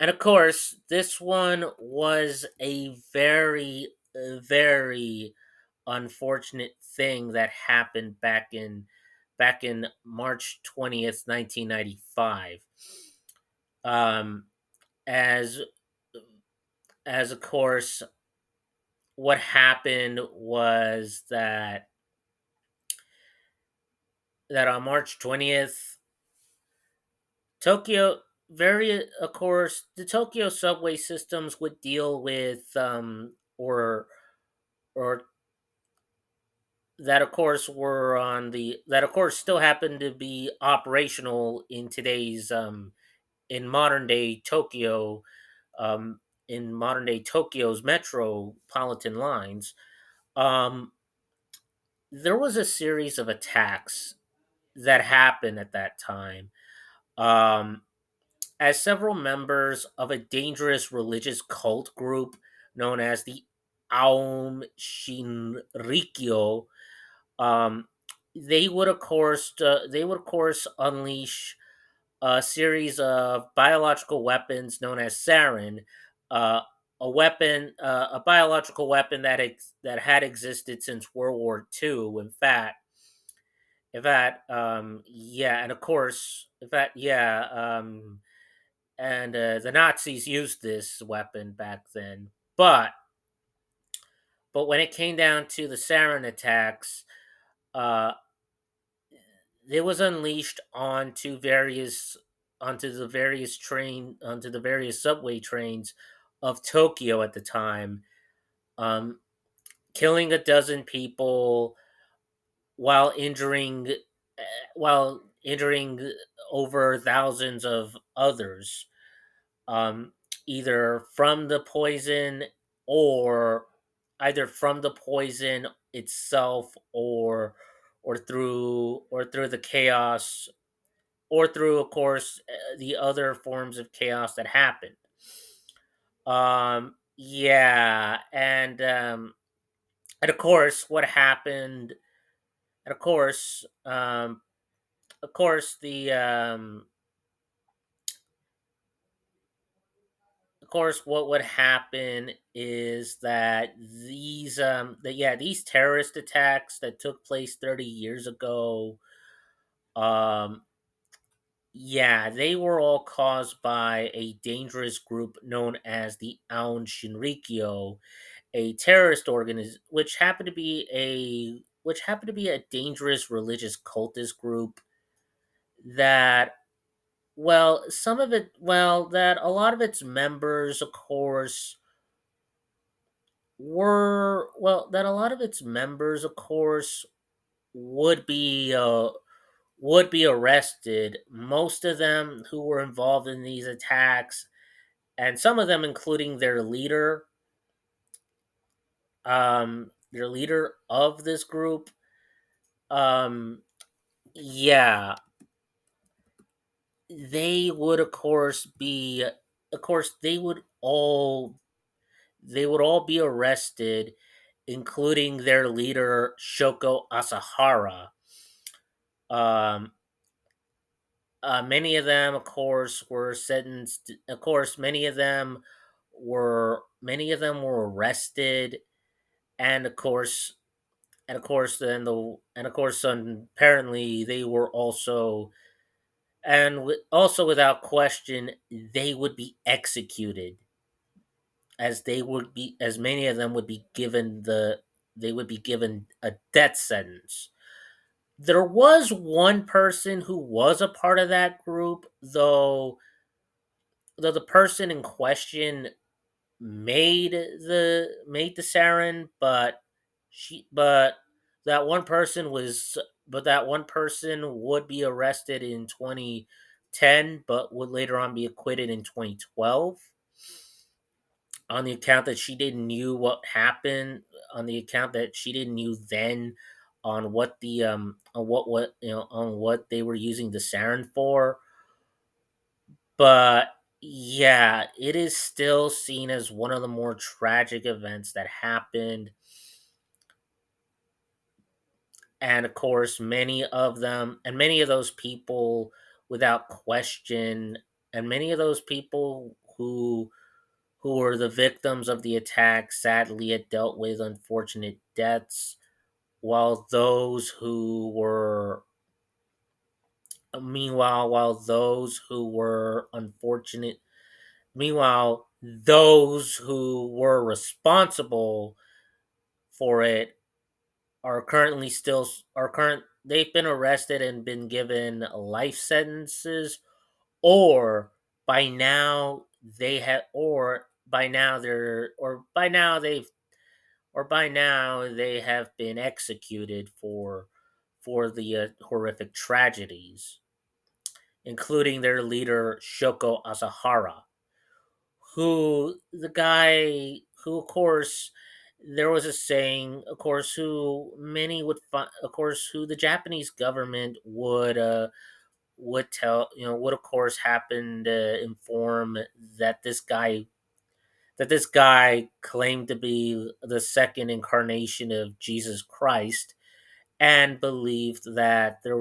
of course, this one was a very unfortunate thing that happened back in March 20th, 1995. Um, as as of course, what happened was that on March 20th, Tokyo very of course the Tokyo subway systems would deal with or that of course were on the that of course still happen to be operational in modern day Tokyo, in modern day Tokyo's metropolitan lines. um there was a series of attacks that happened at that time, um as several members of a dangerous religious cult group known as the Aum Shinrikyo. um, they would of course unleash a series of biological weapons known as sarin, uh, a biological weapon that had existed since World War II. Yeah, and of course, and the Nazis used this weapon back then. But when it came down to the sarin attacks, uh, it was unleashed onto the various subway trains of Tokyo at the time, um, killing a dozen people while injuring while injuring over thousands of others, um, either from the poison or either from the poison itself or through the chaos, or through of course the other forms of chaos that happened. Yeah, and of course what happened and of course the of course what would happen is that these terrorist attacks that took place 30 years ago, um yeah, they were all caused by a dangerous group known as the Aon Shinrikyo, a terrorist organization which happened to be a dangerous religious cultist group that that a lot of its members, of course, that a lot of its members, of course, would be uh, would be arrested. Most of them who were involved in these attacks, and some of them, including their leader of this group, um, yeah, they would, of course, they would all be arrested, including their leader Shoko Asahara. Um, Many of them, of course, were sentenced. Of course, many of them were arrested, and of course, apparently they were also, also without question, they would be executed, as many of them would be given a death sentence. There was one person who was a part of that group, though the person in question made the sarin, but that one person was that one person would be arrested in 2010, but would later on be acquitted in 2012 on the account that she didn't knew what happened, on the account that she didn't knew then on what on what they were using the sarin for. But yeah, it is still seen as one of the more tragic events that happened. And of course, many of those people, without question, and many of those people who were the victims of the attack sadly had dealt with unfortunate deaths, while those who were while those who were unfortunate meanwhile those who were responsible for it are currently still are current they've been arrested and been given life sentences, or by now they have or by now they're or by now they have been executed for the horrific tragedies, including their leader Shoko Asahara, who the guy who of course there was a saying, of course, of course, who the Japanese government would tell, would of course happen to inform that this guy claimed to be the second incarnation of Jesus Christ, and believed that there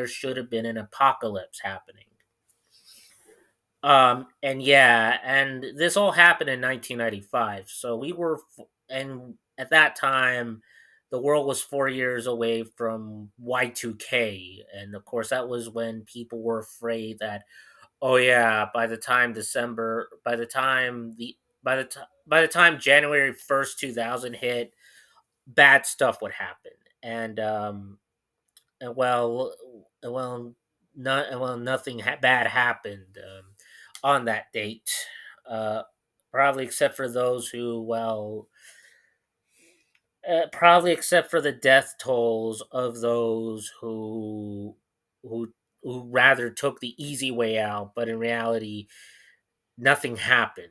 should have been an apocalypse happening. And yeah, and this all happened in 1995. So and at that time, the world was 4 years away from Y2K, and of course, that was when people were afraid that, oh yeah, by the time January 1st, 2000 hit, bad stuff would happen, and well, nothing bad happened on that date. Uh, probably except for those who, probably except for the death tolls of those who who rather took the easy way out, but in reality, nothing happened.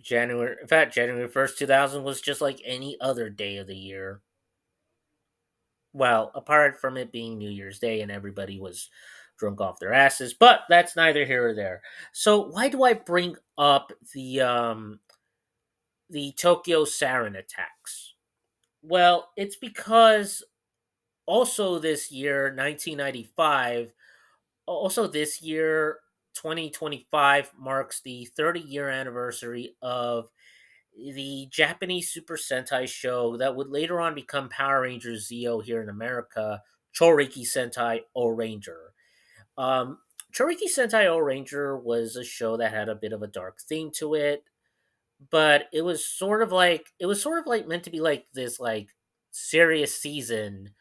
January 1st, 2000 was just like any other day of the year. Well, apart from it being New Year's Day and everybody was drunk off their asses, but that's neither here or there. So why do I bring up the Tokyo sarin attacks? Well, it's because also this year, 1995, also this year, 2025 marks the 30-year anniversary of the Japanese Super Sentai show that would later on become Power Rangers Zeo here in America, Choriki Sentai O Ranger. Um, Choriki Sentai O Ranger was a show that had a bit of a dark theme to it, but it was sort of like meant to be like this like serious season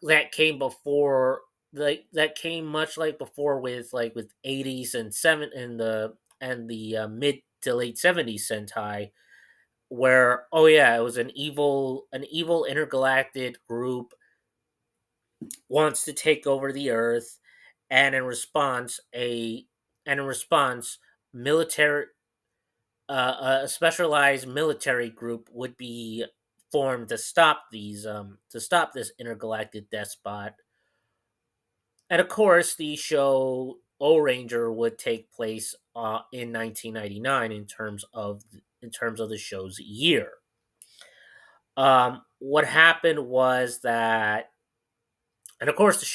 that came before that came much like before with 80s and seven and the mid to late 70s Sentai, where oh yeah, it was an evil intergalactic group wants to take over the earth, and in response military a specialized military group would be formed to stop this intergalactic despot. And of course, the show O Ranger would take place in 1999 in terms of the show's year. What happened was that, and of course the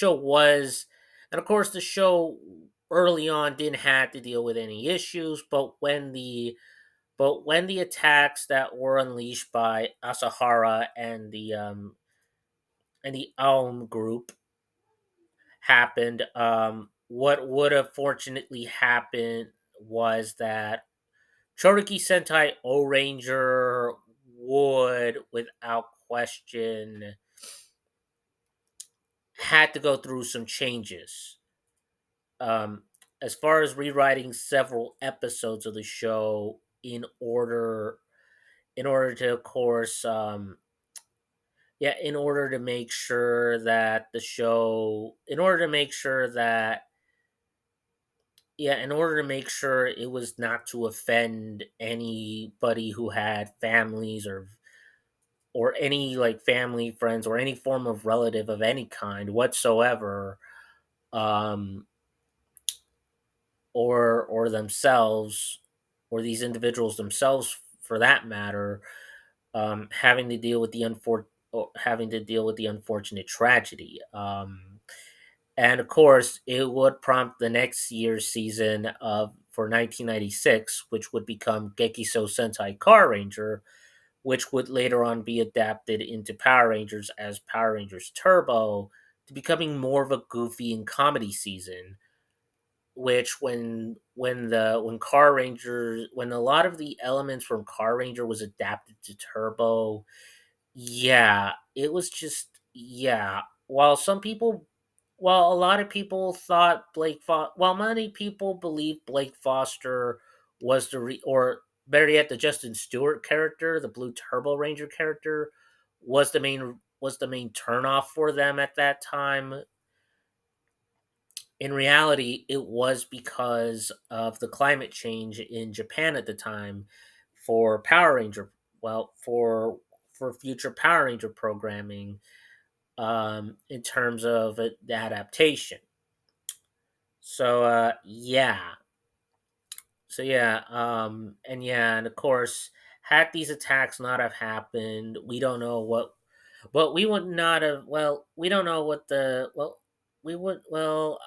show early on didn't have to deal with any issues, but when the attacks that were unleashed by Asahara and the Aum group happened, what would have fortunately happened was that Choriki Sentai O Ranger would, without question, had to go through some changes. Um, as far as rewriting several episodes of the show in order to, of course, in order to make sure that in order to make sure that, in order to make sure it was not to offend anybody who had families or any like family, friends, or any form of relative of any kind whatsoever, um, or themselves, or these individuals themselves, for that matter, having to deal with having to deal with the unfortunate tragedy. And of course, it would prompt the next year's season of for 1996, which would become Gekiso Sentai Car Ranger, which would later on be adapted into Power Rangers as Power Rangers Turbo, to becoming more of a goofy and comedy season. Which when Car Rangers when a lot of the elements from Car Ranger was adapted to Turbo, yeah, it was just yeah. While some people, while a lot of people thought while many people believed Blake Foster was or better yet, the Justin Stewart character, the Blue Turbo Ranger character, was the main turnoff for them at that time. In reality, it was because of the climate change in Japan at the time for Power Ranger, well, for future Power Ranger programming, in terms of the adaptation. So and of course, had these attacks not have happened, we don't know what, but we would not have. Well, we don't know what the well we would well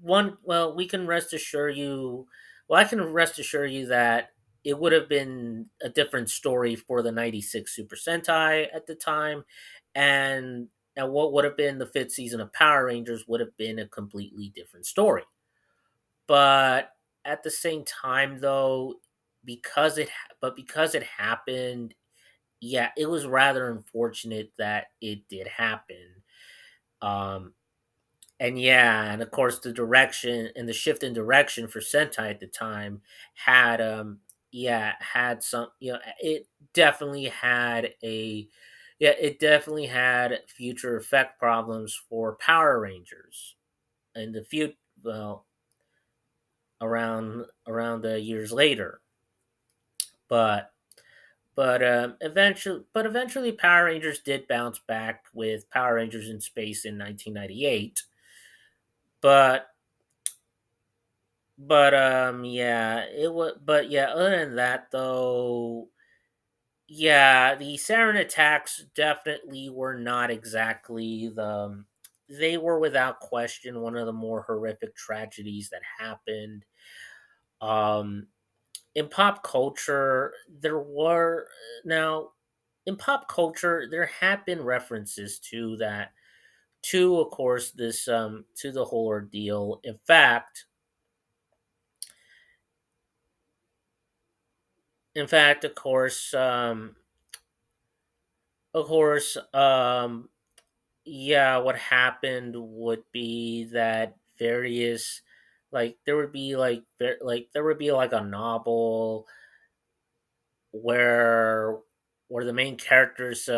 one well we can rest assure you well I can rest assure you that it would have been a different story for the 96 Super Sentai at the time, and what would have been the fifth season of Power Rangers would have been a completely different story. But at the same time, though, because it happened, yeah, it was rather unfortunate that it did happen. um and of course, the shift in direction for Sentai at the time had had some, definitely had a it definitely had future effect problems for Power Rangers in the future, well, around the years later. But eventually Power Rangers did bounce back with Power Rangers in Space in 1998. But other than that, though, yeah, the sarin attacks definitely were not exactly they were without question one of the more horrific tragedies that happened. um in pop culture there were now in pop culture there have been references to that, to, of course, this to the whole ordeal. In fact, of course, what happened would be that various, like there would be there would be like a novel where the main character's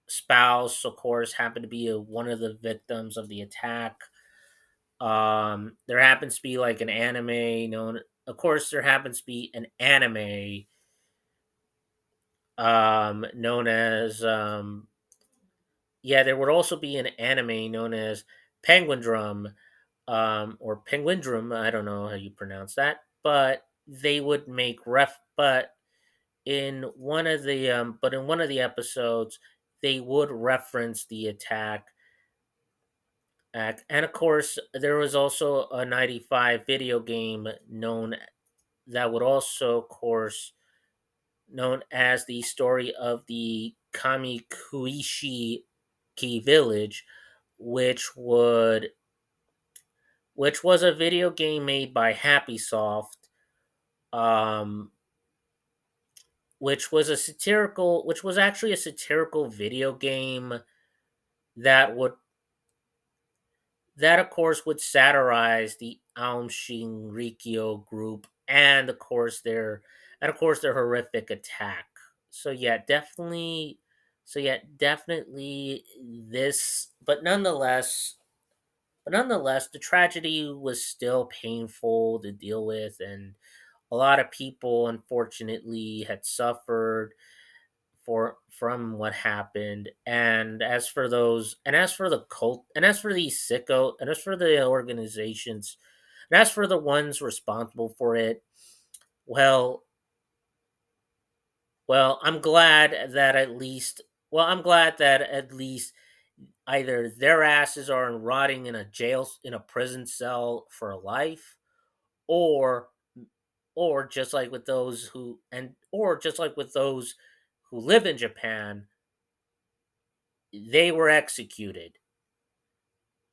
spouse, of course, happened to be one of the victims of the attack. There happens to be like an anime known, of course, there happens to be an anime known as there would also be an anime known as Penguin Drum, or Penguin Drum. I don't know how you pronounce that, but they would make But in one of the episodes, they would reference the attack. And of course, there was also a 95 video game known that would also, of course, known as the story of the Kamikuishi Key Village, which would which was a video game made by Happysoft, um, which was actually a satirical video game that would that of course would satirize the Aum Shinrikyo group and of course their horrific attack. So yeah, definitely this but nonetheless the tragedy was still painful to deal with, and a lot of people unfortunately had suffered from what happened. And as for the cult and as for the sicko and as for the organizations and as for the ones responsible for it, well well I'm glad that at least I'm glad that at least either their asses are rotting in a prison cell for life, or just like with those who live in Japan, they were executed.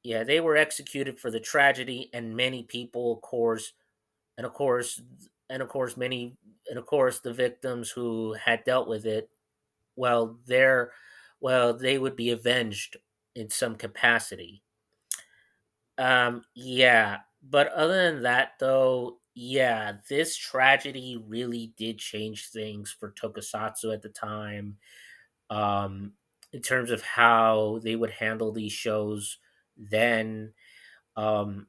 Yeah, they were executed for the tragedy, and many people, of course, and of course, and of course, many, and of course, the victims who had dealt with it, well, they would be avenged in some capacity. Yeah, but other than that, though, yeah, this tragedy really did change things for Tokusatsu at the time. In terms of how they would handle these shows then. Um,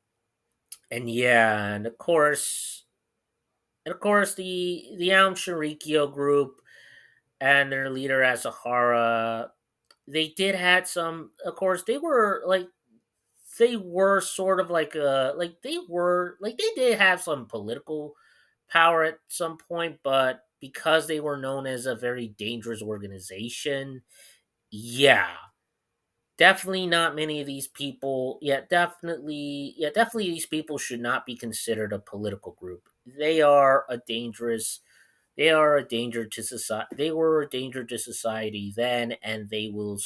and yeah, and of course, the Aum Shinrikyo group and their leader Asahara, they did had some. Of course, they were sort of like they did have some political power at some point, but because they were known as a very dangerous organization, yeah, definitely not many of these people. Definitely these people should not be considered a political group. They are a danger to society. They were a danger to society then, and they will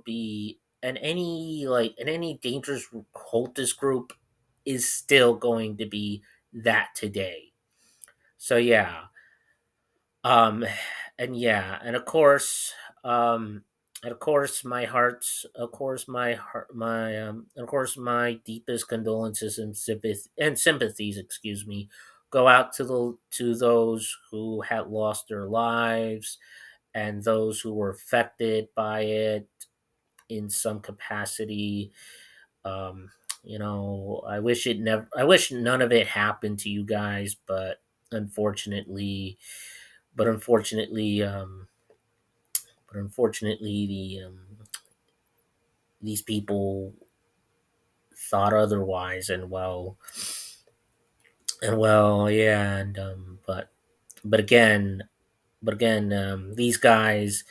be. And any dangerous cultist group is still going to be that today. So yeah, um, and yeah, um, and of course, of course, my deepest condolences and sympathies, excuse me, go out to those who had lost their lives and those who were affected by it in some capacity. Um, I wish none of it happened to you guys, unfortunately, but unfortunately, um, unfortunately, these people thought otherwise, yeah, but again, these guys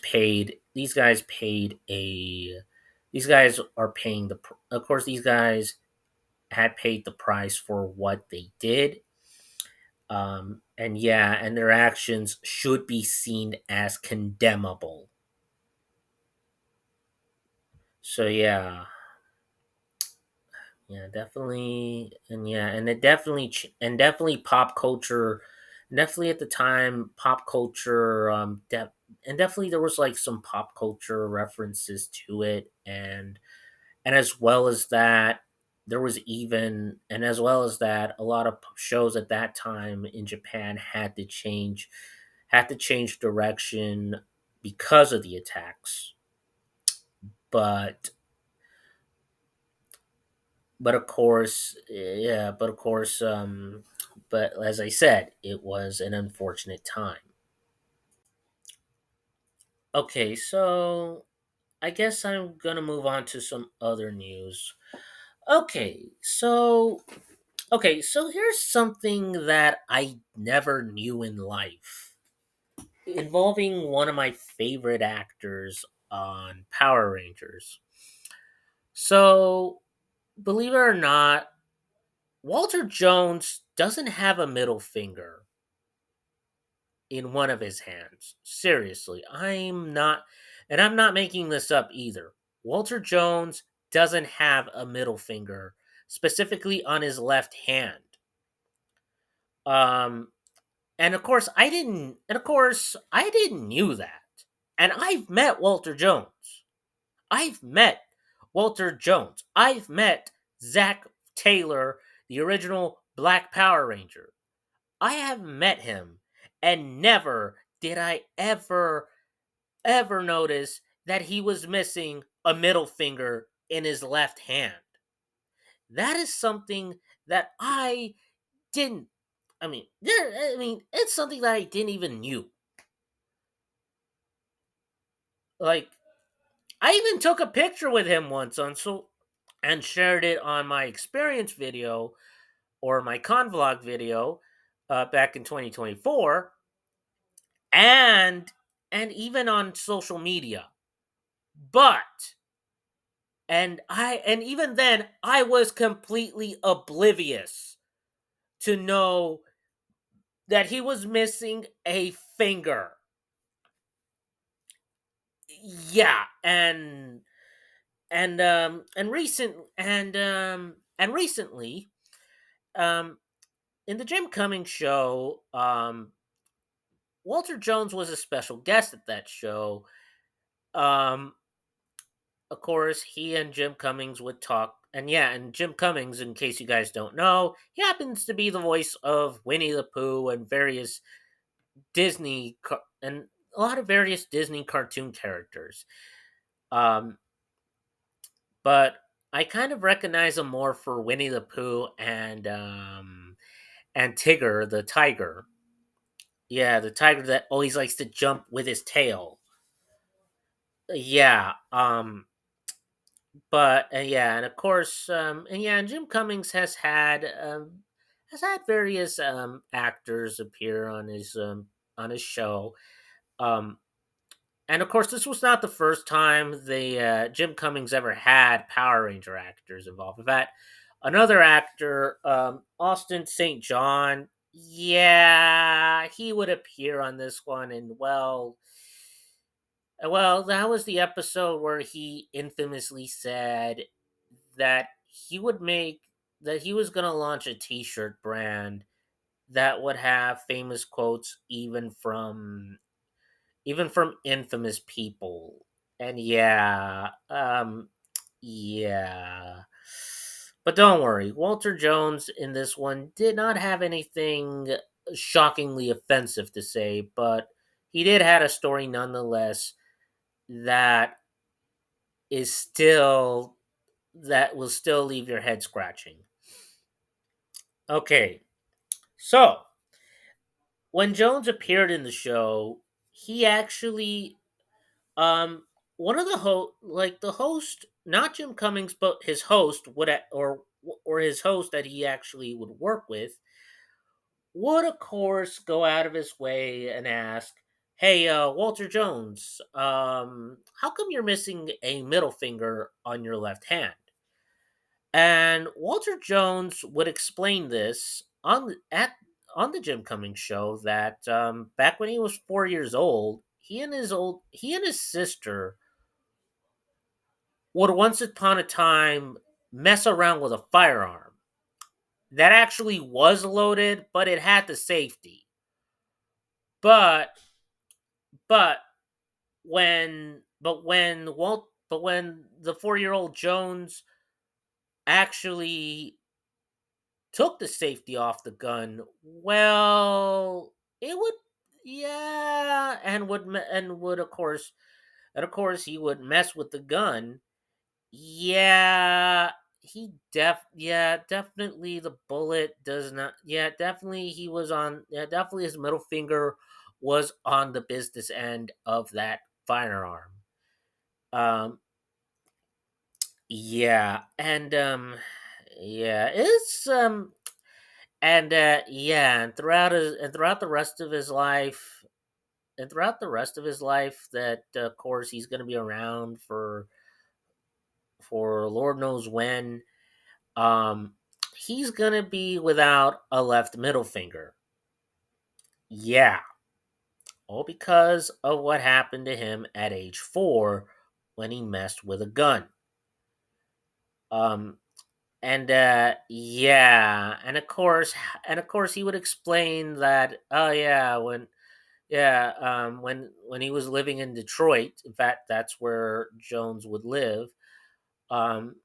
paid a, these guys are paying of course, these guys had paid the price for what they did. And yeah, and their actions should be seen as condemnable. So yeah, definitely, and yeah, and it definitely and definitely pop culture, definitely at the time pop culture, and definitely there was like some pop culture references to it, and as well as that, as well as that, a lot of shows at that time in Japan had to change direction because of the attacks, but of course, yeah, but as I said, it was an unfortunate time. Okay, so I guess I'm gonna move on to some other news. Okay, so here's something that I never knew in life, involving one of my favorite actors on Power Rangers. So, believe it or not, Walter Jones doesn't have a middle finger in one of his hands. Seriously, I'm not making this up either. Walter Jones doesn't have a middle finger, specifically on his left hand. Um, I didn't knew that. And I've met Walter Jones. I've met Walter Jones. I've met Zach Taylor, the original Black Power Ranger. I have met him, and never did I ever notice that he was missing a middle finger in his left hand. That is something that I didn't. It's something that I didn't even knew. Like, I even took a picture with him once and shared it on my experience video or my convlog video back in 2024, and even on social media. But and even then I was completely oblivious to know that he was missing a finger. Yeah, and recently, um in the Jim Cummings show, Walter Jones was a special guest at that show. Um of course, he and Jim Cummings would talk. And yeah, and Jim Cummings, in case you guys don't know, he happens to be the voice of Winnie the Pooh and and a lot of various Disney cartoon characters. Um, but I kind of recognize him more for Winnie the Pooh and Tigger the tiger. Yeah, the tiger that always likes to jump with his tail. Yeah. But yeah, and of course, and Jim Cummings has had various actors appear on his show. Um, and of course, this was not the first time the Jim Cummings ever had Power Ranger actors involved. In fact, another actor, Austin St. John, yeah, he would appear on this one, and that was the episode where he infamously said that he was going to launch a t-shirt brand that would have famous quotes even from infamous people. And yeah. But don't worry, Walter Jones in this one did not have anything shockingly offensive to say, but he did had a story nonetheless that is still that will still leave your head scratching. Okay, so when Jones appeared in the show, he actually one of the host, not Jim Cummings, but his host or his host that he actually would work with would of course go out of his way and ask, "Hey, Walter Jones, how come you're missing a middle finger on your left hand?" And Walter Jones would explain this on the Jim Cummings show that back when he was 4 years old, he and his sister would once upon a time mess around with a firearm that actually was loaded, but it had the safety. But but when the 4-year old Jones actually took the safety off the gun, well, it would, yeah, and would of course he would mess with the gun. Yeah, definitely the bullet does not. Yeah, definitely he was on. Yeah, definitely his middle finger was on the business end of that firearm. Um, yeah, it's and throughout the rest of his life, that of course he's going to be around for Lord knows when. Um, he's gonna be without a left middle finger. Yeah, all because of what happened to him at age 4 when he messed with a gun. Um, and yeah, and of course, he would explain that. Oh yeah, when he was living in Detroit, in fact, that's where Jones would live. Um,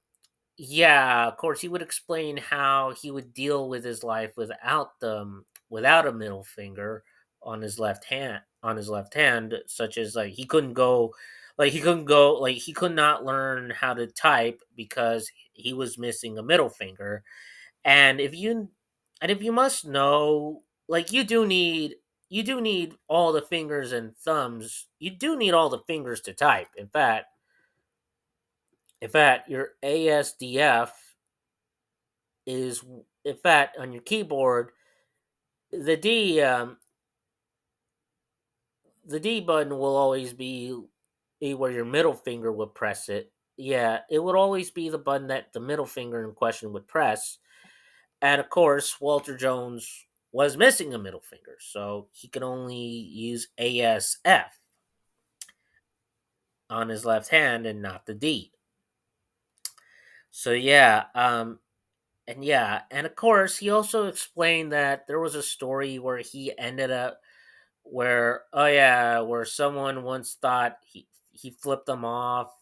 Yeah, of course, he would explain how he would deal with his life without a middle finger on his left hand, such as he could not learn how to type because he was missing a middle finger. And if you must know, like you do need all the fingers and thumbs. You do need all the fingers to type. In fact, your ASDF is in fact on your keyboard. the D um, the D button will always be where your middle finger would press it. Yeah, it would always be the button that the middle finger in question would press. And of course, Walter Jones was missing a middle finger, so he could only use ASF on his left hand and not the D. So and of course, he also explained that there was a story where he ended up where someone once thought he flipped them off,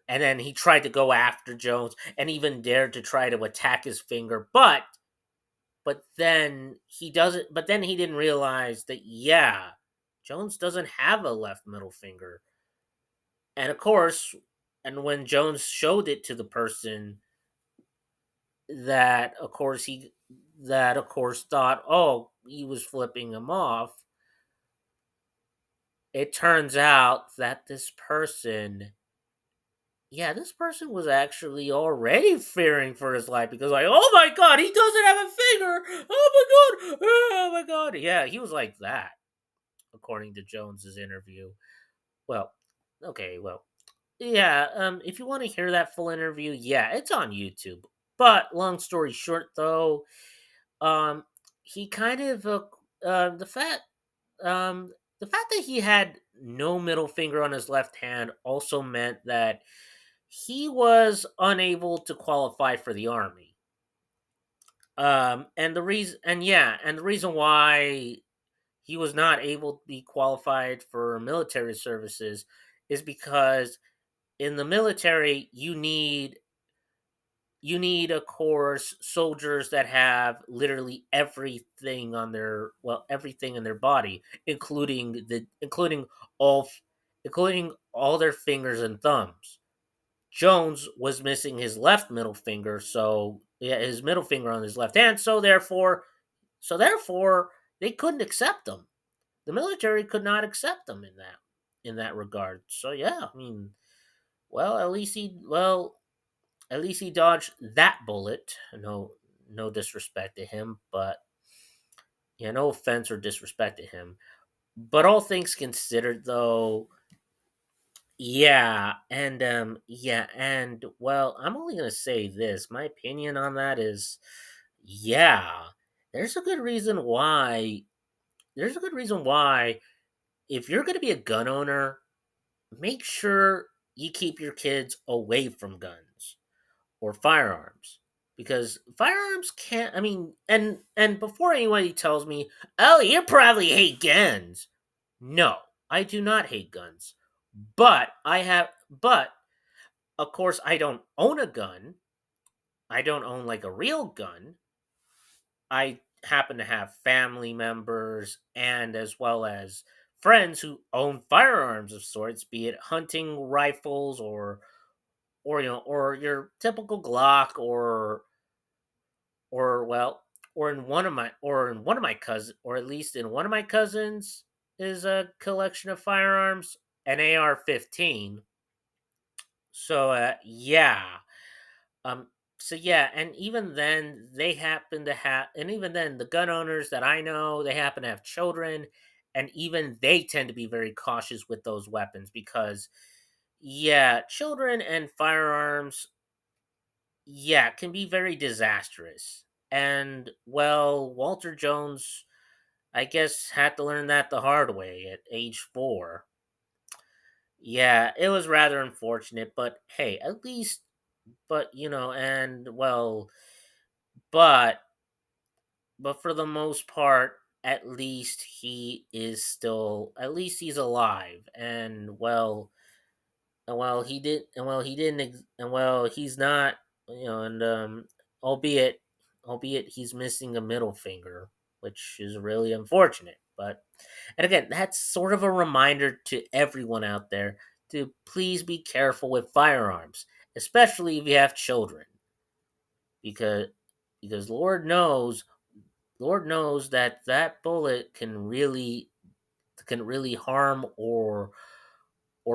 and then he tried to go after Jones and even dared to try to attack his finger, but then he didn't realize that, Jones doesn't have a left middle finger. And of course, and when Jones showed it to the person that of course he that of course thought, oh, he was flipping him off, it turns out that this person was actually already fearing for his life, because, like, oh my god, he doesn't have a finger. Oh my god. Yeah, he was like that, according to Jones's interview. Well, okay, well, yeah. If you want to hear that full interview, yeah, it's on YouTube. But long story short, though, um, he kind of the fact the fact that he had no middle finger on his left hand also meant that he was unable to qualify for the army. And the reason why he was not able to be qualified for military services is because in the military you need, of course, soldiers that have literally everything in their body, all including all their fingers and thumbs. Jones was missing his left middle finger, so yeah, his middle finger on his left hand. So therefore, they couldn't accept him. The military could not accept him in that regard. So yeah, I mean, well, at least he dodged that bullet. No disrespect to him, but yeah, no offense or disrespect to him. But all things considered, though, and well, I'm only gonna say this. My opinion on that is, yeah, there's a good reason why. There's a good reason why, if you're gonna be a gun owner, make sure you keep your kids away from guns or firearms, because firearms can't. I mean, and before anybody tells me, oh, you probably hate guns. No, I do not hate guns, but of course, I don't own a gun. I don't own like a real gun. I happen to have family members and as well as friends who own firearms of sorts, be it hunting rifles or your typical Glock, or well or in one of my cousins, or at least in one of my cousins, is a collection of firearms, an AR-15. So Um, and even then, the gun owners that I know, they happen to have children, and even they tend to be very cautious with those weapons, because yeah, children and firearms, yeah, can be very disastrous. And well, Walter Jones, I guess, had to learn that the hard way at age 4. Yeah, it was rather unfortunate, but hey, at least, but and well, but for the most part, at least at least he's alive, and he didn't, and well, he's not, and albeit, he's missing a middle finger, which is really unfortunate. But and again, that's sort of a reminder to everyone out there to please be careful with firearms, especially if you have children, because Lord knows that that bullet can really harm or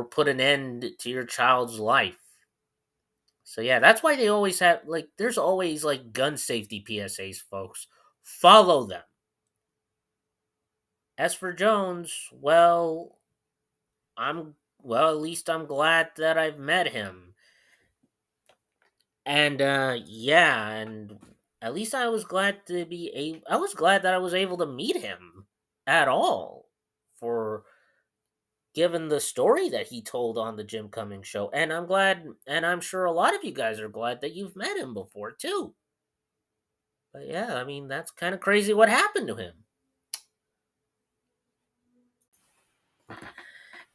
put an end to your child's life. So yeah, that's why they always have, like, there's always like gun safety PSAs, folks. Follow them. As for Jones, at least I'm glad that I've met him. And yeah, and at least I was glad that I was able to meet him at all, for given the story that he told on the Jim Cummings show. And I'm glad, and I'm sure a lot of you guys are glad that you've met him before too. But yeah, I mean, that's kind of crazy what happened to him.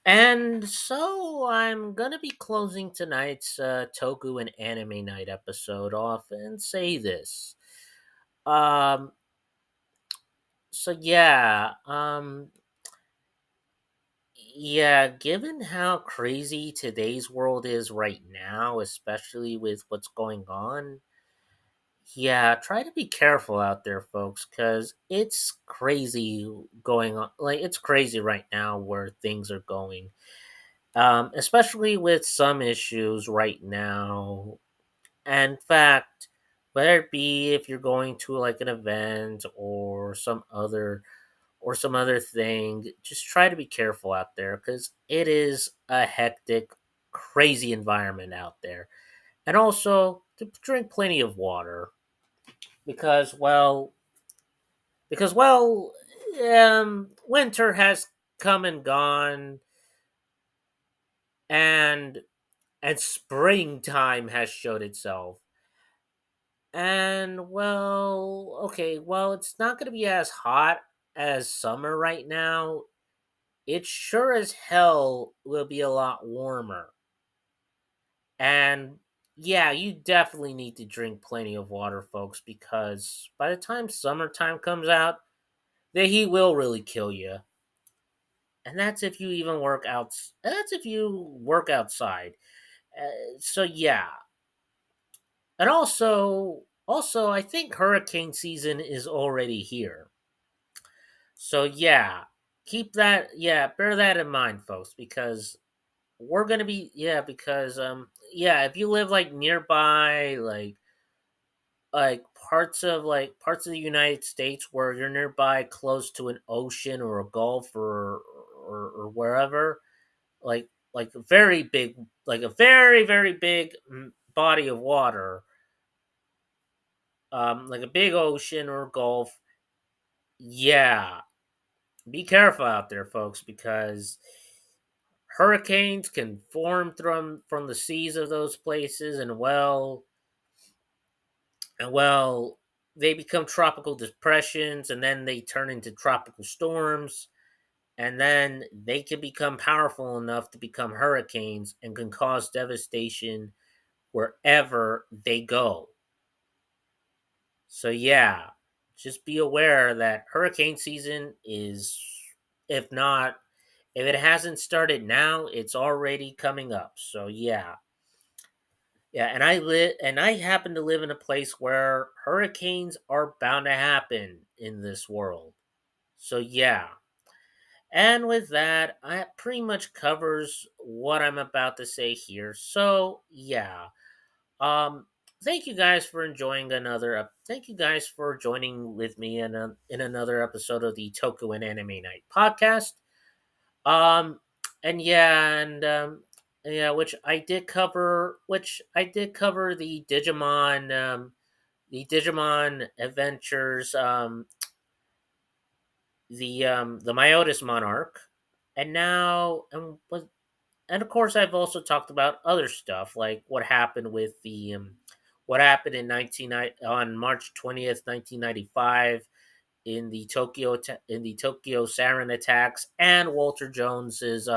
And so I'm gonna be closing tonight's Toku and Anime Night episode off and say this. Um, so yeah, yeah, given how crazy today's world is right now, especially with what's going on, yeah, try to be careful out there, folks, because it's crazy going on. Like, it's crazy right now where things are going, especially with some issues right now. And in fact, whether it be if you're going to like an event or some other thing, just try to be careful out there because it is a hectic, crazy environment out there. And also to drink plenty of water because well, winter has come and gone, and springtime has showed itself. And well, okay, well, it's not going to be as hot as summer right now. It sure as hell will be a lot warmer. And yeah, you definitely need to drink plenty of water, folks, because by the time summertime comes out, the heat will really kill you. And that's if you even work out. That's if you work outside. So yeah, and also, I think hurricane season is already here. So yeah, bear that in mind, folks, because we're gonna be because yeah, if you live like nearby, like parts of the United States where you're nearby close to an ocean or a gulf or wherever, like a very big, like a very very big body of water, like a big ocean or gulf. Yeah, be careful out there, folks, because hurricanes can form from the seas of those places, and well, they become tropical depressions, and then they turn into tropical storms, and then they can become powerful enough to become hurricanes and can cause devastation wherever they go. So yeah, just be aware that hurricane season is, if not, if it hasn't started now, it's already coming up. So yeah. Yeah, and I happen to live in a place where hurricanes are bound to happen in this world. So yeah. And with that, that pretty much covers what I'm about to say here. So yeah. Um, thank you guys for enjoying thank you guys for joining with me in another episode of the Toku and Anime Night podcast. Um, and yeah, and Yeah, which I did cover the Digimon Adventures, the Myotismon Arc, and now and of course I've also talked about other stuff like what happened on March 20th, 1995 in the Tokyo sarin attacks, and Walter Jones's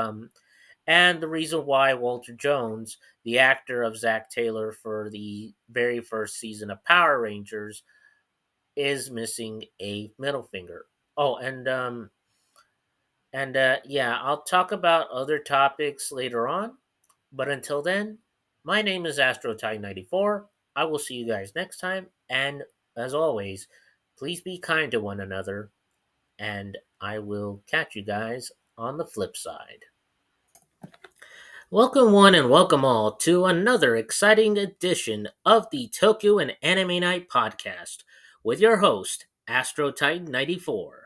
and the reason why Walter Jones, the actor of Zack Taylor for the very first season of Power Rangers, is missing a middle finger. Oh, and yeah, I'll talk about other topics later on. But until then, my name is AstroTide94. I will see you guys next time. And as always, please be kind to one another. And I will catch you guys on the flip side. Welcome, one and welcome all, to another exciting edition of the Toku and Anime Night podcast with your host, Astro Titan 94.